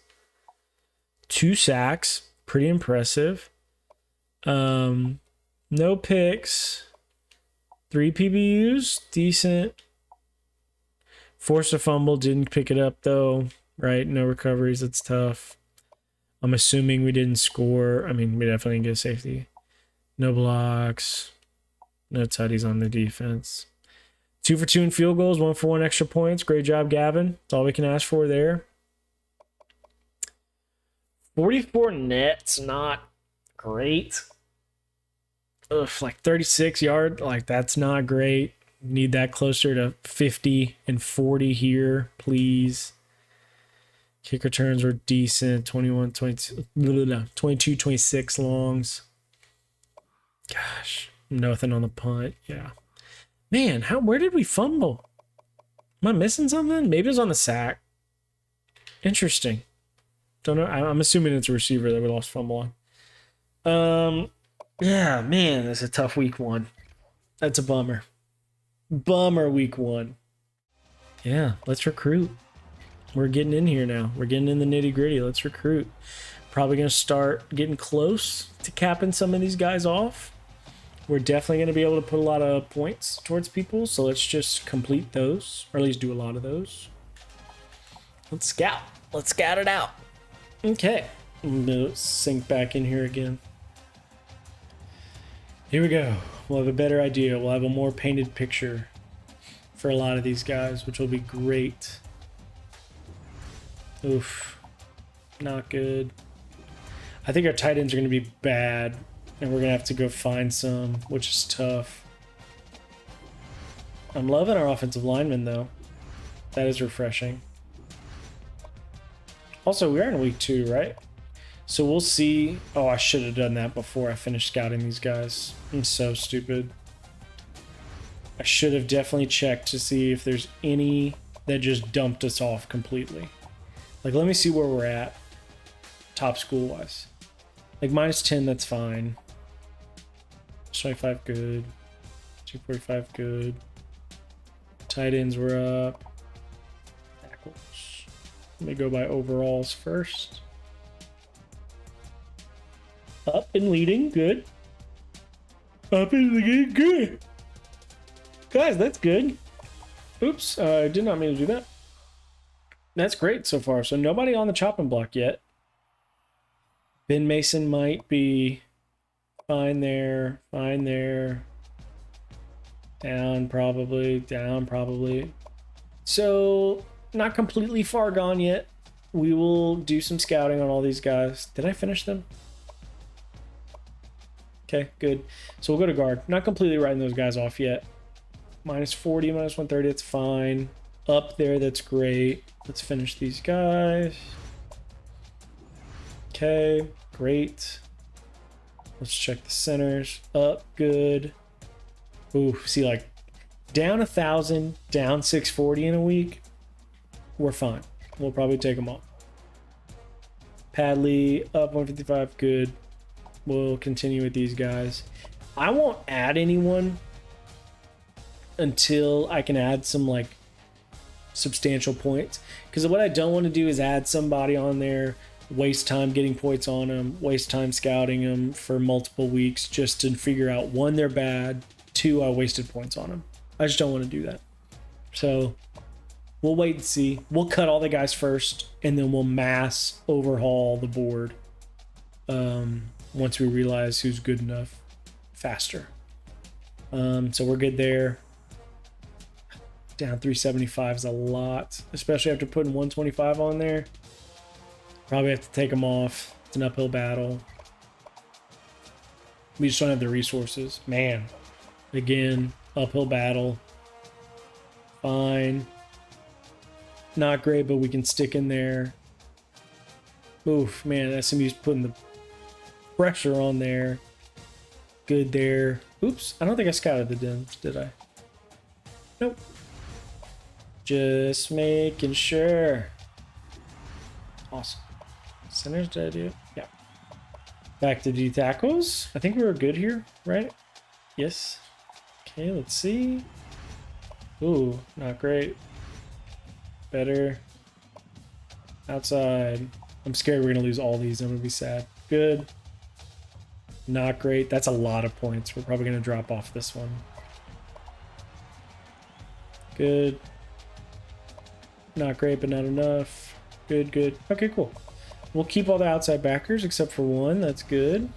2 sacks. Pretty impressive. No picks. 3 PBUs. Decent. Forced a fumble. Didn't pick it up, though. Right? No recoveries. That's tough. I'm assuming we didn't score. I mean, we definitely didn't get safety. No blocks. No tutties on the defense. 2 for 2 in field goals. 1 for 1 extra points. Great job, Gavin. That's all we can ask for there. 44 nets. Not great. Ugh, like 36 yard. Like, that's not great. Need that closer to 50 and 40 here, please. Kick returns were decent. 21, 22, 22, 26 longs. Gosh, nothing on the punt. Yeah. Man, where did we fumble? Am I missing something? Maybe it was on the sack. Interesting. Don't know. I'm assuming it's a receiver that we lost fumble on. Yeah, man, that's a tough week 1. That's a bummer. Bummer week 1. Yeah, let's recruit. We're getting in here now. We're getting in the nitty gritty. Let's recruit. Probably going to start getting close to capping some of these guys off. We're definitely going to be able to put a lot of points towards people. So let's just complete those, or at least do a lot of those. Let's scout. Let's scout it out. Okay. I'm going to sink back in here again. Here we go. We'll have a better idea. We'll have a more painted picture for a lot of these guys, which will be great. Oof. Not good. I think our tight ends are going to be bad, and we're going to have to go find some, which is tough. I'm loving our offensive linemen, though. That is refreshing. Also, we are in week 2, right? So we'll see. Oh, I should have done that before I finished scouting these guys. I'm so stupid. I should have definitely checked to see if there's any that just dumped us off completely. Like, let me see where we're at, top school-wise. Like, -10, that's fine. 25, good. 245, good. Tight ends were up. Tackles. Let me go by overalls first. Up and leading, good. Up and leading, good. Guys, that's good. Oops, I did not mean to do that. That's great so far. So nobody on the chopping block yet. Ben Mason might be fine there, fine there. Down probably. So not completely far gone yet. We will do some scouting on all these guys. Did I finish them? Okay, good. So we'll go to guard. Not completely writing those guys off yet. -40, -130, it's fine. Up there, that's great. Let's finish these guys. Okay, great. Let's check the centers. Up, good. Ooh, see, like, down 1,000, down 640 in a week. We're fine. We'll probably take them off. Padley, up 155, good. We'll continue with these guys. I won't add anyone until I can add some, like, substantial points. Because what I don't want to do is add somebody on there, waste time getting points on them, waste time scouting them for multiple weeks just to figure out, 1, they're bad, 2, I wasted points on them. I just don't want to do that. So we'll wait and see. We'll cut all the guys first, and then we'll mass overhaul the board once we realize who's good enough faster. So we're good there. Down 375 is a lot, especially after putting 125 on there. Probably have to take them off. It's an uphill battle. We just don't have the resources. Man, again, uphill battle. Fine. Not great, but we can stick in there. Oof, man, SMU's putting the pressure on there. Good there. Oops, I don't think I scouted the dens, did I? Nope. Just making sure. Awesome. Centers, did I do? Yeah. Back to D tackles. I think we were good here, right? Yes. Okay, let's see. Ooh, not great. Better. Outside. I'm scared we're gonna lose all these. I'm gonna be sad. Good. Not great. That's a lot of points. We're probably gonna drop off this one. Good. Not great, but not enough. Good, good. Okay, cool. We'll keep all the outside backers except for one. That's good.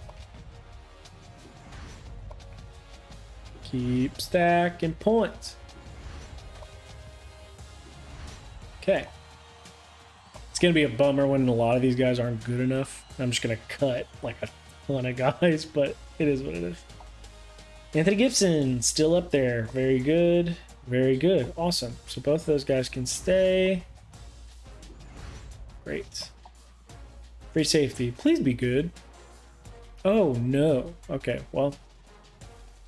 Keep stacking points. Okay. It's going to be a bummer when a lot of these guys aren't good enough. I'm just going to cut like a ton of guys, but it is what it is. Anthony Gibson, still up there. Very good. Very good. Awesome. So both of those guys can stay. Great. Free safety. Please be good. Oh, no. Okay, well,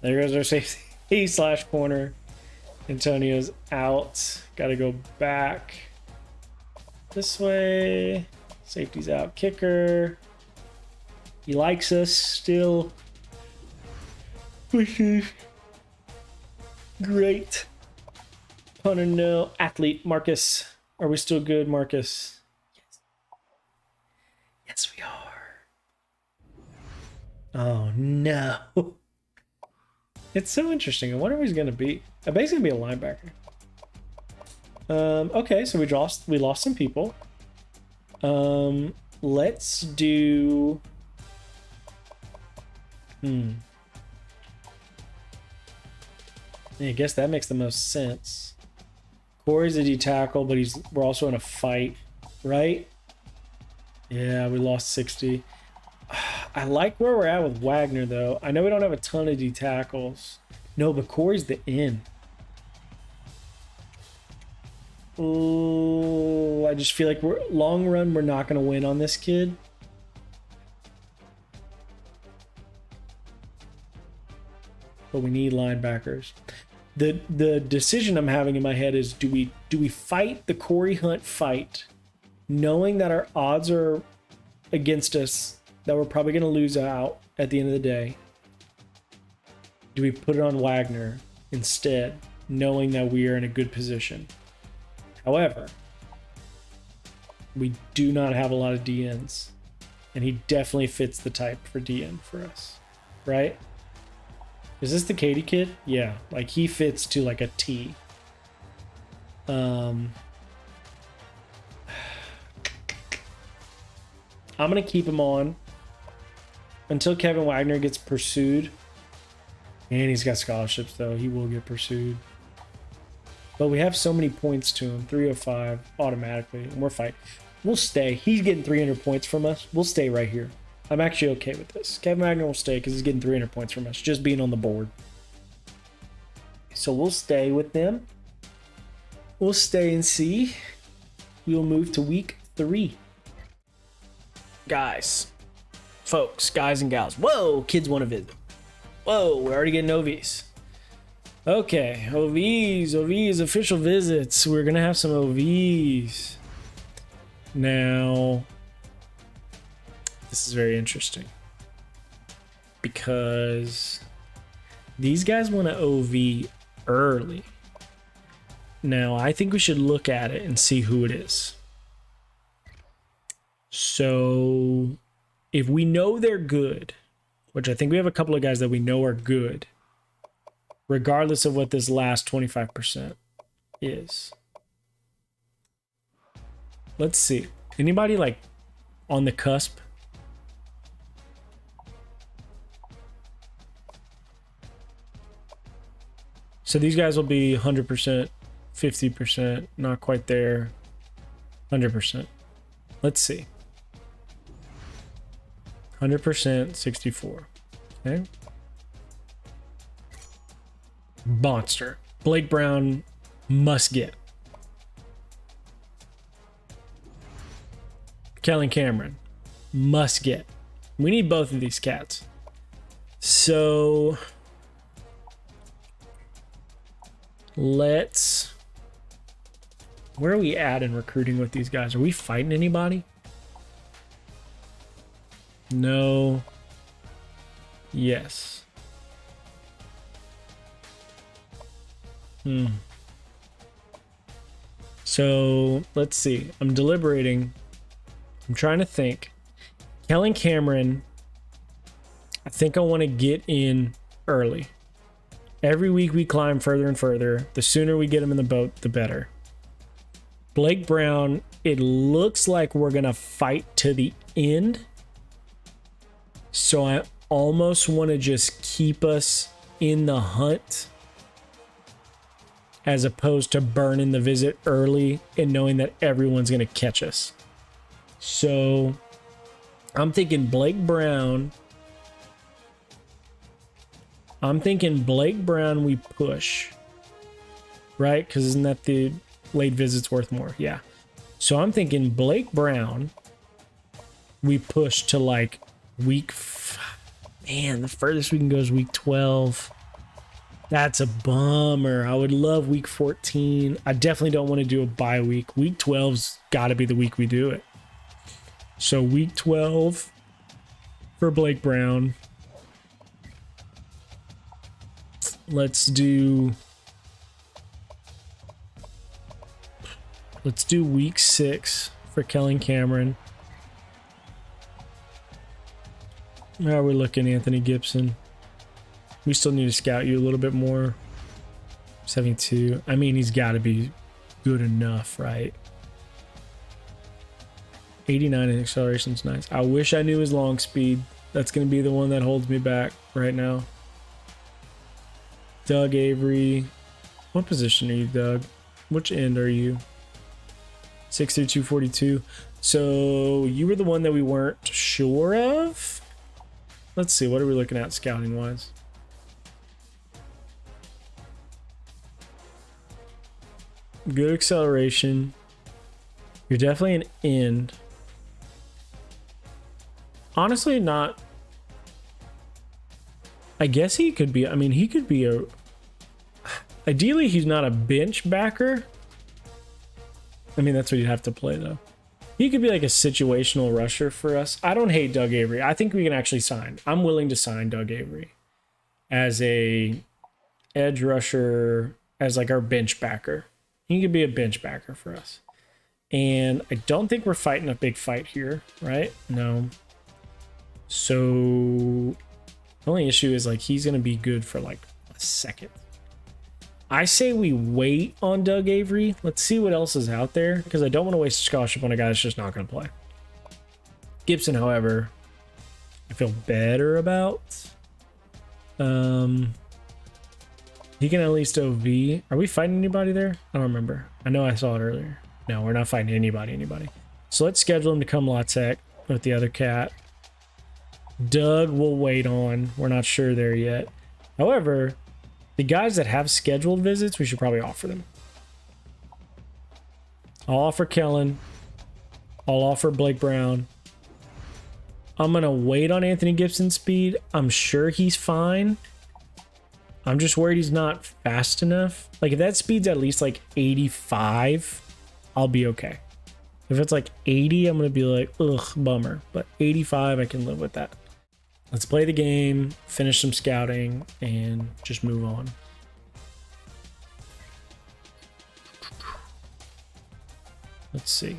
there goes our safety slash corner. Antonio's out. Got to go back this way. Safety's out. Kicker. He likes us still, which is great. Punter, no. Athlete, Marcus. Are we still good, Marcus? Yes. Yes, we are. Oh, no. It's so interesting. I wonder who he's going to be. I bet he's going to be a linebacker. Okay, so we lost some people. Let's do... I guess that makes the most sense. Corey's a D-tackle, but we're also in a fight, right? Yeah, we lost 60. I like where we're at with Wagner, though. I know we don't have a ton of D-tackles. No, but Corey's the in. Oh, I just feel like we're long run, we're not going to win on this kid. But we need linebackers. The decision I'm having in my head is, do we fight the Corey Hunt fight, knowing that our odds are against us, that we're probably going to lose out at the end of the day? Do we put it on Wagner instead, knowing that we are in a good position? However, we do not have a lot of DNs, and he definitely fits the type for DN for us, right? Is this the Cody kid? Yeah, like he fits to like a T. I'm gonna keep him on until Kevin Wagner gets pursued. And he's got scholarships though. He will get pursued. But we have so many points to him. 305 automatically. And we're fighting. We'll stay. He's getting 300 points from us. We'll stay right here. I'm actually okay with this. Kevin Wagner will stay because he's getting 300 points from us, just being on the board. So we'll stay with them. We'll stay and see. We'll move to week 3. Guys, folks, guys and gals. Whoa, kids want to visit. Whoa, we're already getting OVs. Okay, OVs, official visits. We're going to have some OVs. Now, this is very interesting because these guys want to OV early. Now, I think we should look at it and see who it is. So, if we know they're good, which I think we have a couple of guys that we know are good, regardless of what this last 25% is. Let's see. Anybody like on the cusp? So these guys will be 100%, 50%, not quite there, 100%. Let's see. 100%, 64. Okay. Monster. Blake Brown must get. Kellen Cameron must get. We need both of these cats. So let's... Where are we at in recruiting with these guys? Are we fighting anybody? No. Yes. So let's see. I'm deliberating. I'm trying to think. Kellen Cameron, I think I want to get in early. Every week we climb further and further. The sooner we get him in the boat, the better. Blake Brown, it looks like we're going to fight to the end. So I almost want to just keep us in the hunt as opposed to burning the visit early and knowing that everyone's going to catch us. So I'm thinking Blake Brown. We push. Right? Because isn't that the late visits worth more? Yeah. So I'm thinking Blake Brown, we push to like man, the furthest we can go is week 12. That's a bummer. I would love week 14. I definitely don't want to do a bye week. Week 12's got to be the week we do it. So week 12 for Blake Brown. Let's do week 6 for Kellen Cameron. How are we looking, Anthony Gibson? We still need to scout you a little bit more. 72. I mean, he's got to be good enough, right? 89 in acceleration's nice. I wish I knew his long speed. That's going to be the one that holds me back right now. Doug Avery. What position are you, Doug? Which end are you? 6'3", 242. So you were the one that we weren't sure of? Let's see. What are we looking at scouting-wise? Good acceleration. You're definitely an end. Honestly, not. I guess he could be. I mean, he could be a. Ideally, he's not a bench backer. I mean, that's what you'd have to play, though. He could be like a situational rusher for us. I don't hate Doug Avery. I think we can actually sign. I'm willing to sign Doug Avery as a edge rusher, as like our bench backer. He could be a bench backer for us. And I don't think we're fighting a big fight here, right? No. So the only issue is like he's going to be good for like a second. I say we wait on Doug Avery. Let's see what else is out there because I don't want to waste a scholarship on a guy that's just not going to play. Gibson, however, I feel better about. He can at least OV. Are we fighting anybody there? I don't remember. I know I saw it earlier. No, we're not fighting anybody. So let's schedule him to come La Tech with the other cat. Doug we'll wait on. We're not sure there yet. However, the guys that have scheduled visits, we should probably offer them. I'll offer Kellen. I'll offer Blake Brown. I'm going to wait on Anthony Gibson's speed. I'm sure he's fine. I'm just worried he's not fast enough. Like, if that speed's at least like 85, I'll be okay. If it's like 80, I'm going to be like, ugh, bummer. But 85, I can live with that. Let's play the game, finish some scouting, and just move on. Let's see.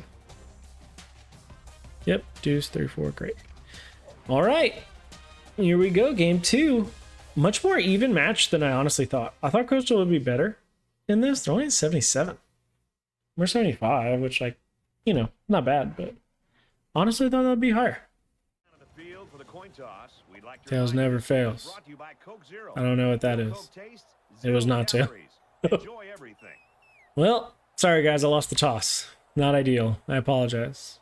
Yep, deuce, 3-4, great. All right, here we go, game 2. Much more even match than I honestly thought. I thought Coastal would be better in this. They're only at 77. We're 75, which, like, you know, not bad, but honestly, I thought that would be higher. Tails never fails. I don't know what that is. It was not to. Well, sorry guys, I lost the toss. Not ideal. I apologize.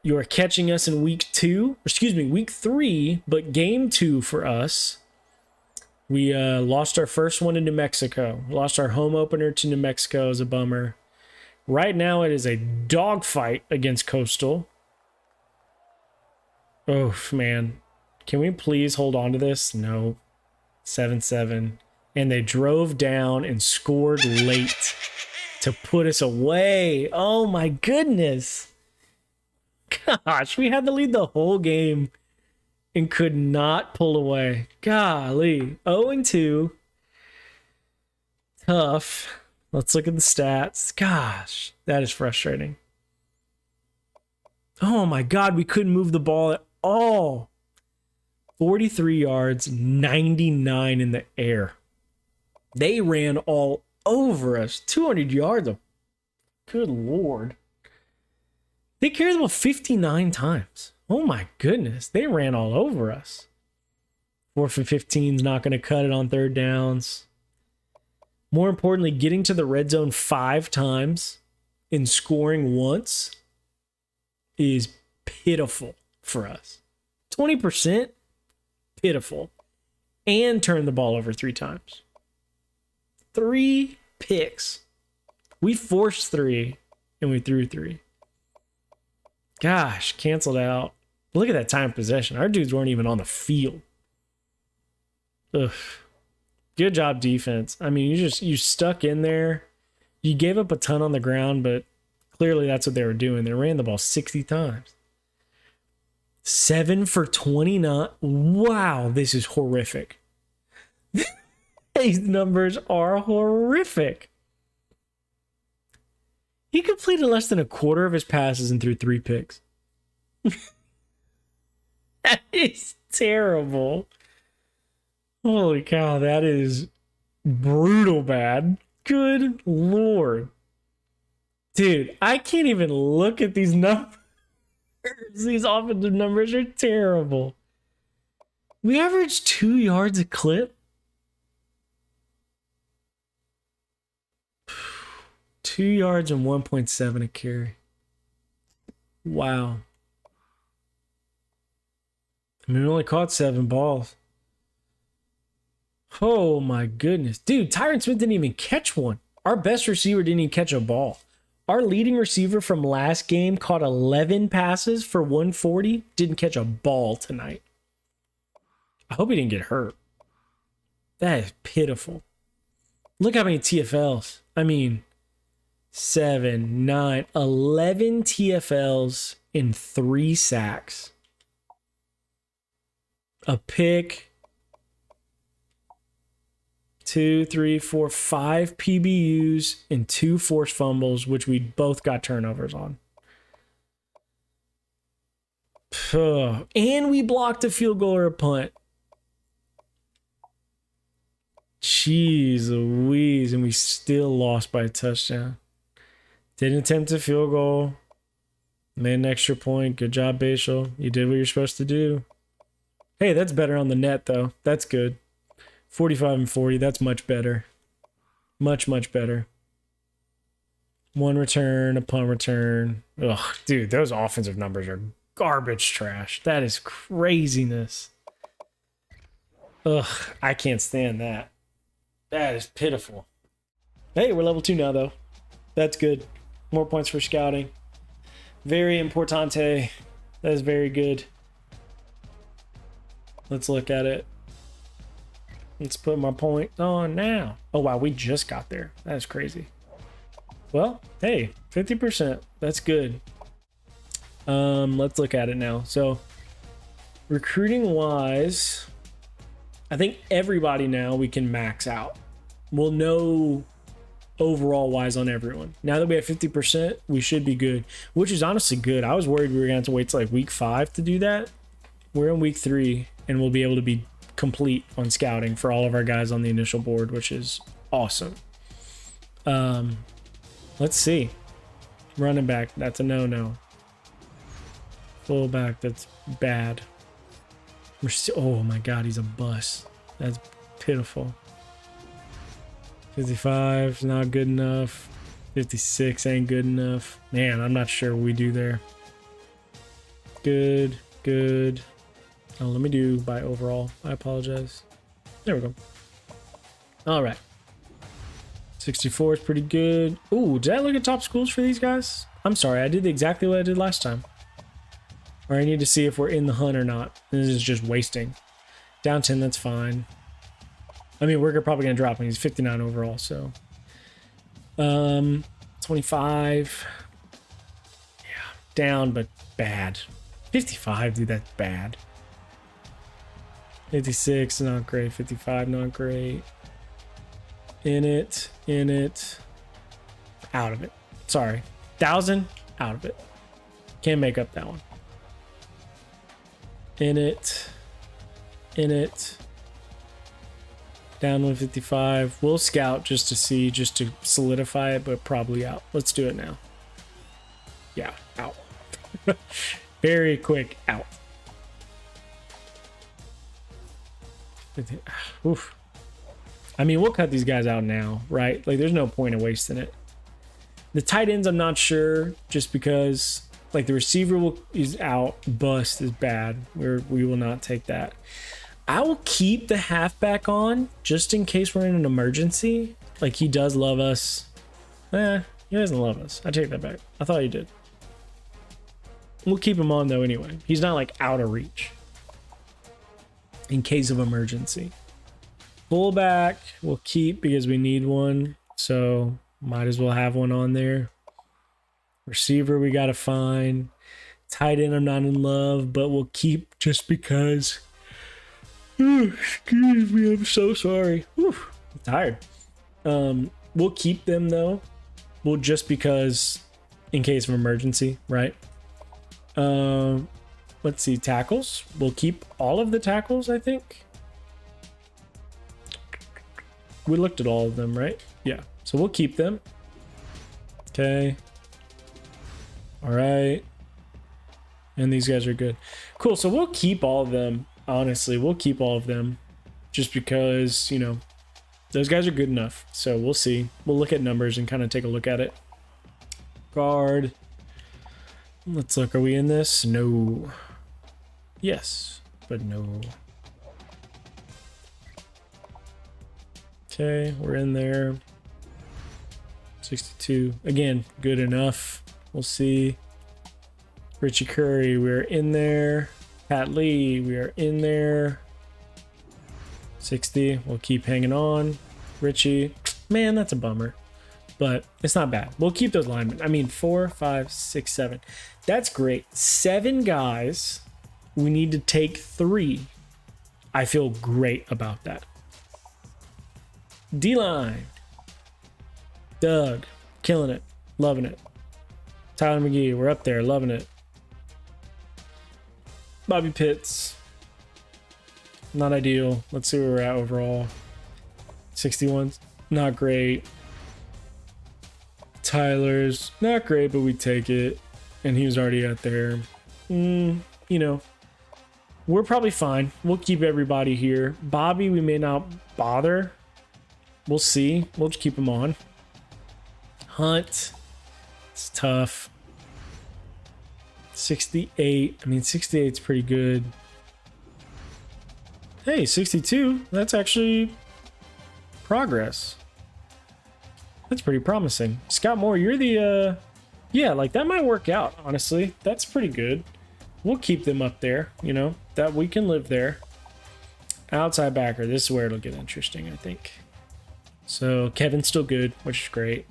You are catching us in week 3, but game 2 for us. We lost our first one in New Mexico. Lost our home opener to New Mexico as a bummer. Right now it is a dogfight against Coastal. Oh, man. Can we please hold on to this? No. 7-7. And they drove down and scored late to put us away. Oh, my goodness. Gosh, we had to lead the whole game and could not pull away. Golly. 0-2. Tough. Let's look at the stats. Gosh, that is frustrating. Oh, my God. We couldn't move the ball at all. 43 yards, 99 in the air. They ran all over us. 200 yards. Good Lord. They carried the ball 59 times. Oh my goodness. They ran all over us. 4 for 15 is not going to cut it on third downs. More importantly, getting to the red zone 5 times and scoring once is pitiful for us. 20%? Pitiful. And turned the ball over 3 times. 3 picks. We forced 3 and we threw 3. Gosh, canceled out. Look at that time of possession. Our dudes weren't even on the field. Ugh. Good job, defense. I mean, you stuck in there. You gave up a ton on the ground, but clearly that's what they were doing. They ran the ball 60 times. 7 for 29. Wow, this is horrific. These numbers are horrific. He completed less than a quarter of his passes and threw 3 picks. That is terrible. Holy cow, that is brutal bad. Good Lord. Dude, I can't even look at these numbers. These offensive numbers are terrible. We averaged 2 yards a clip. 2 yards and 1.7 a carry. Wow. I mean, we only caught 7 balls. Oh my goodness. Dude, Tyron Smith didn't even catch one. Our best receiver didn't even catch a ball. Our leading receiver from last game caught 11 passes for 140, didn't catch a ball tonight. I hope he didn't get hurt. That is pitiful. Look how many TFLs. I mean, 7, 9, 11 TFLs in 3 sacks. A pick. 2, 3, 4, 5 PBUs and 2 forced fumbles, which we both got turnovers on. And we blocked a field goal or a punt. Jeez Louise, and we still lost by a touchdown. Didn't attempt a field goal. Made an extra point. Good job, Bashal. You did what you're supposed to do. Hey, that's better on the net, though. That's good. 45 and 40, that's much better. Much, much better. 1 return, a punt return. Ugh, dude, those offensive numbers are garbage trash. That is craziness. Ugh, I can't stand that. That is pitiful. Hey, we're level 2 now, though. That's good. More points for scouting. Very importante. That is very good. Let's look at it. Let's put my point on now. Oh, wow, we just got there. That is crazy. Well, hey, 50%. That's good. Let's look at it now. So, recruiting-wise, I think everybody now we can max out. We'll know overall-wise on everyone. Now that we have 50%, we should be good, which is honestly good. I was worried we were going to have to wait till like week 5 to do that. We're in week 3, and we'll be able to be complete on scouting for all of our guys on the initial board, which is awesome. Let's see. Running back, that's a no-no. Fullback, that's bad. Oh my god, he's a bust. That's pitiful. 55 is not good enough. 56 ain't good enough. Man, I'm not sure what we do there. Good. Oh, let me do by overall. I apologize. There we go. All right. 64 is pretty good. Ooh, did I look at top schools for these guys? I'm sorry, I did exactly what I did last time. Or I need to see if we're in the hunt or not. This is just wasting. Down 10, that's fine. I mean, we're probably going to drop him. He's 59 overall, so. 25. Yeah, down, but bad. 55, dude, that's bad. 56, not great. 55, not great. In it. Out of it. Sorry. 1,000, out of it. Can't make up that one. In it. Down 155. We'll scout just to see, just to solidify it, but probably out. Let's do it now. Yeah, out. Very quick, out. Oof. I mean, we'll cut these guys out now, right? Like, there's no point in wasting it. The tight ends, I'm not sure, just because, like, the receiver is out. Bust is bad. We will not take that. I will keep the halfback on just in case we're in an emergency. Like, he does love us. He doesn't love us. I take that back. I thought he did. We'll keep him on, though, anyway. He's not, like, out of reach in case of emergency. Fullback we'll keep because we need one, so might as well have one on there. Receiver we gotta find. Tight end I'm not in love, but we'll keep just because. Excuse me, I'm so sorry. I'm tired. We'll keep them though. Well, just because in case of emergency, right? Let's see, tackles. We'll keep all of the tackles, I think. We looked at all of them, right? Yeah. So we'll keep them. Okay. All right. And these guys are good. Cool. So we'll keep all of them. Honestly, we'll keep all of them just because, you know, those guys are good enough. So we'll see. We'll look at numbers and kind of take a look at it. Guard. Let's look. Are we in this? No. Yes, but no. Okay, we're in there. 62. Again, good enough. We'll see. Richie Curry, we're in there. Pat Lee, we are in there. 60. We'll keep hanging on. Richie, man, that's a bummer. But it's not bad. We'll keep those linemen. I mean, 4, 5, 6, 7. That's great. 7 guys. We need to take 3. I feel great about that. D-line. Doug, killing it. Loving it. Tyler McGee, we're up there. Loving it. Bobby Pitts. Not ideal. Let's see where we're at overall. 61's not great. Tyler's not great, but we take it. And he was already out there. You know, we're probably fine. We'll keep everybody here. Bobby, we may not bother. We'll see. We'll just keep him on. Hunt. It's tough. 68. I mean, 68's pretty good. Hey, 62. That's actually progress. That's pretty promising. Scott Moore, you're the yeah, like that might work out, honestly. That's pretty good. We'll keep them up there, you know, that we can live there. Outside backer, this is where it'll get interesting, I think. So Kevin's still good, which is great.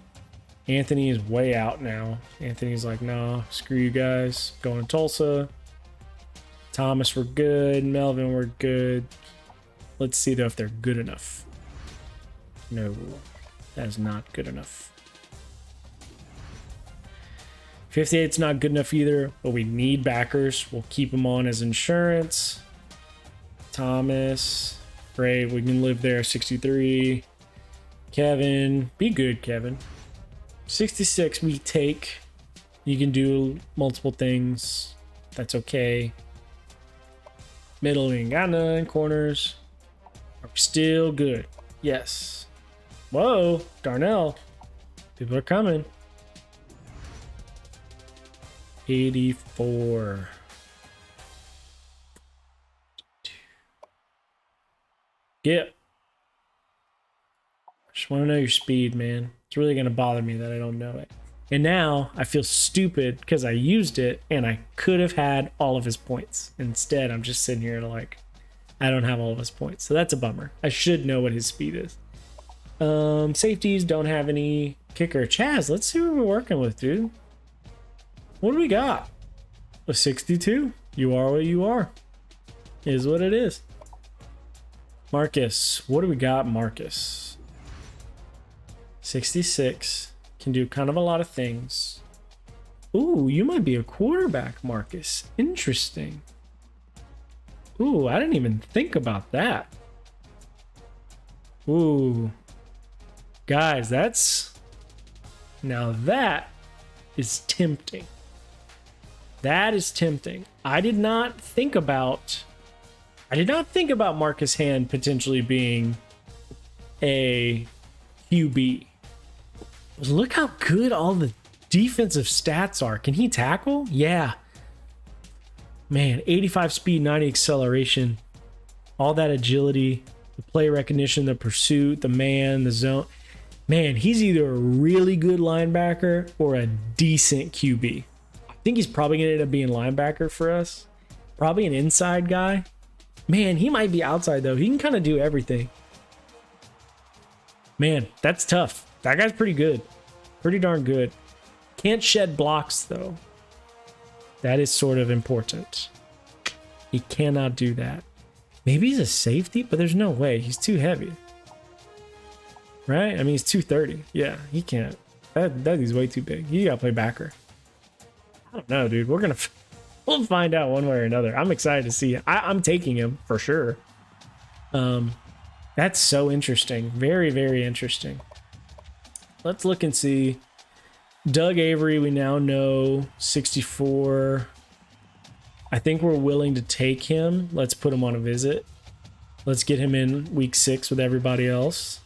Anthony is way out now. Anthony's like, nah, screw you guys. Going to Tulsa. Thomas, we're good. Melvin, we're good. Let's see, though, if they're good enough. No, that is not good enough. 58's not good enough either, but we need backers. We'll keep them on as insurance. Thomas, great. We can live there. 63. Kevin, be good, Kevin. 66 we take. You can do multiple things. That's okay. Middle, we ain't got none. Corners. Are we still good? Yes. Whoa, Darnell. People are coming. 84. Yep. Just want to know your speed, man. It's really going to bother me that I don't know it. And now I feel stupid because I used it and I could have had all of his points. Instead, I'm just sitting here like, I don't have all of his points. So that's a bummer. I should know what his speed is. Safeties don't have any. Kicker. Chaz, let's see what we're working with, dude. What do we got? A 62. You are what you are. Is what it is. Marcus. What do we got, Marcus? 66. Can do kind of a lot of things. Ooh, you might be a quarterback, Marcus. Interesting. Ooh, I didn't even think about that. Ooh. Guys, that's... Now that is tempting. That is tempting. I did not think about Marcus Hand potentially being a QB. Look how good all the defensive stats are. Can he tackle? Yeah. Man, 85 speed, 90 acceleration. All that agility, the play recognition, the pursuit, the man, the zone. Man, he's either a really good linebacker or a decent QB. I think he's probably going to end up being linebacker for us. Probably an inside guy. Man, he might be outside, though. He can kind of do everything. Man, that's tough. That guy's pretty good. Pretty darn good. Can't shed blocks, though. That is sort of important. He cannot do that. Maybe he's a safety, but there's no way. He's too heavy. Right? I mean, he's 230. Yeah, he can't. That is way too big. You gotta play backer. I don't know, dude. We'll find out one way or another. I'm excited to see. I'm taking him for sure. That's so interesting. Very, very interesting. Let's look and see. Doug Avery, we now know 64. I think we're willing to take him. Let's put him on a visit. Let's get him in week 6 with everybody else.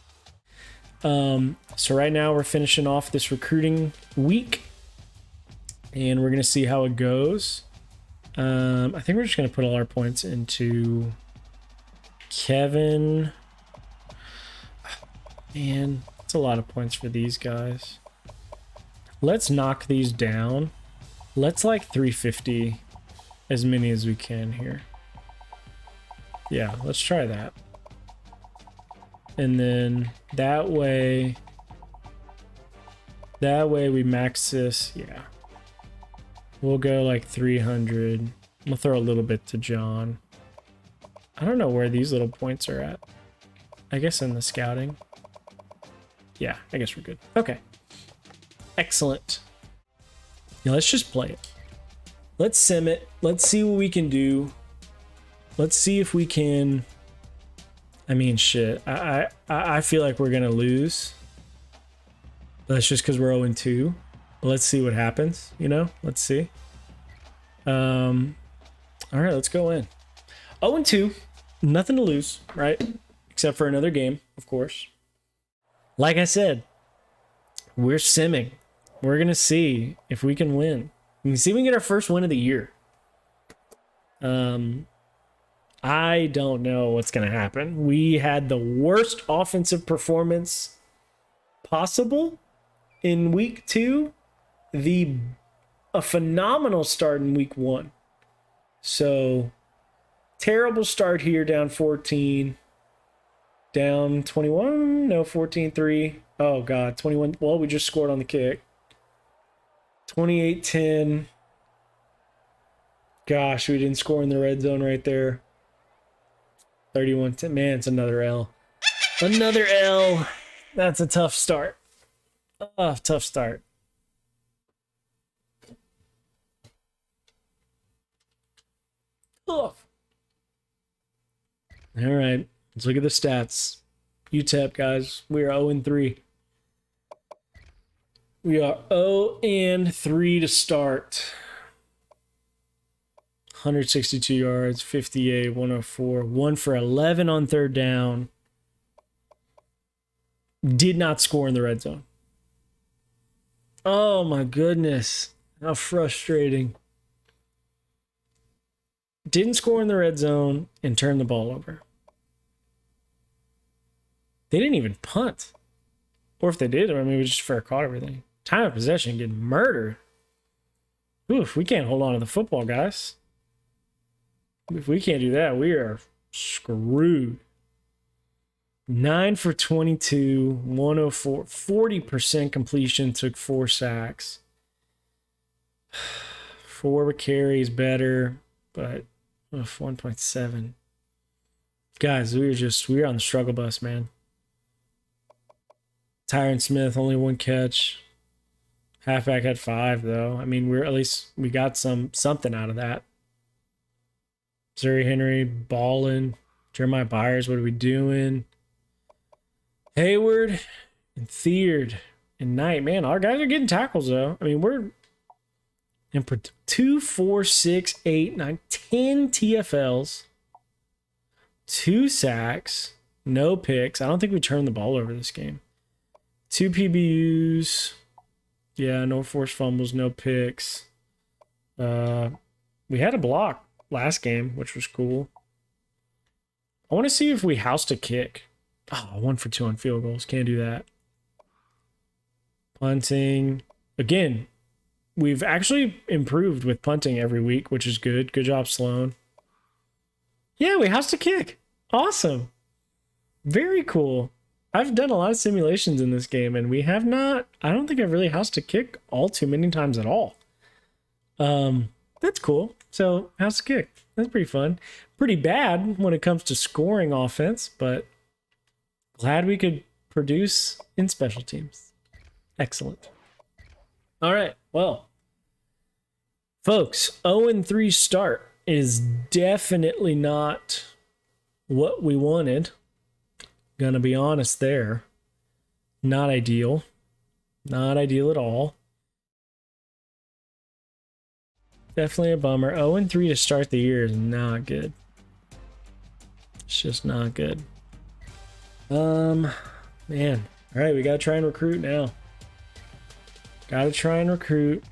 So right now we're finishing off this recruiting week and we're going to see how it goes. I think we're just going to put all our points into Kevin. Man, that's a lot of points for these guys. Let's knock these down. Let's like 350 as many as we can here. Yeah, let's try that. And then that way we max this. Yeah. We'll go like 300. We'll throw a little bit to John. I don't know where these little points are at. I guess in the scouting. Yeah, I guess we're good. Okay. Excellent. Yeah, let's just play it. Let's sim it. Let's see what we can do. Let's see if we can... I mean, shit. I feel like we're going to lose. That's just because we're 0-2. But let's see what happens, you know? Let's see. All right, let's go in. 0-2. Nothing to lose, right? Except for another game, of course. Like I said, we're simming. We're going to see if we can win. We can see if we can get our first win of the year. I don't know what's going to happen. We had the worst offensive performance possible in week 2. A phenomenal start in week 1. So, terrible start here, down 14. Down 21? No, 14-3. Oh, God. 21. Well, we just scored on the kick. 28-10. Gosh, we didn't score in the red zone right there. 31-10. Man, it's another L. Another L. That's a tough start. Tough start. Ugh. All right. Let's look at the stats. UTEP, guys. We are 0-3. We are 0-3 to start. 162 yards, 58, 104, 1 for 11 on third down. Did not score in the red zone. Oh my goodness. How frustrating. Didn't score in the red zone and turned the ball over. They didn't even punt. Or if they did, I mean, it was just fair caught everything. Time of possession getting murdered. Oof, we can't hold on to the football, guys. If we can't do that, we are screwed. 9 for 22, 104, 40% completion, took 4 sacks. 4 carries better, but 1.7. Guys, we're on the struggle bus, man. Tyron Smith, only 1 catch. Halfback had 5, though. I mean, we got something out of that. Zuri Henry, balling. Jeremiah Byers, what are we doing? Hayward and Theard and Knight. Man, our guys are getting tackles, though. I mean, we're in 2, 4, 6, 8, 9, 10 TFLs. 2 sacks. No picks. I don't think we turned the ball over this game. 2 PBUs. Yeah, no forced fumbles, no picks. We had a block last game, which was cool. I want to see if we housed a kick. Oh, 1 for 2 on field goals. Can't do that. Punting. Again, we've actually improved with punting every week, which is good. Good job, Sloan. Yeah, we housed a kick. Awesome. Very cool. I've done a lot of simulations in this game, and we have not... I don't think I've really housed a kick all too many times at all. That's cool. So, house a kick. That's pretty fun. Pretty bad when it comes to scoring offense, but glad we could produce in special teams. Excellent. All right, well, folks, 0-3 start is definitely not what we wanted. Gonna be honest there. Not ideal. Not ideal at all. Definitely a bummer. 0-3 to start the year is not good. It's just not good. Man. All right, we gotta try and recruit now. Gotta try and recruit.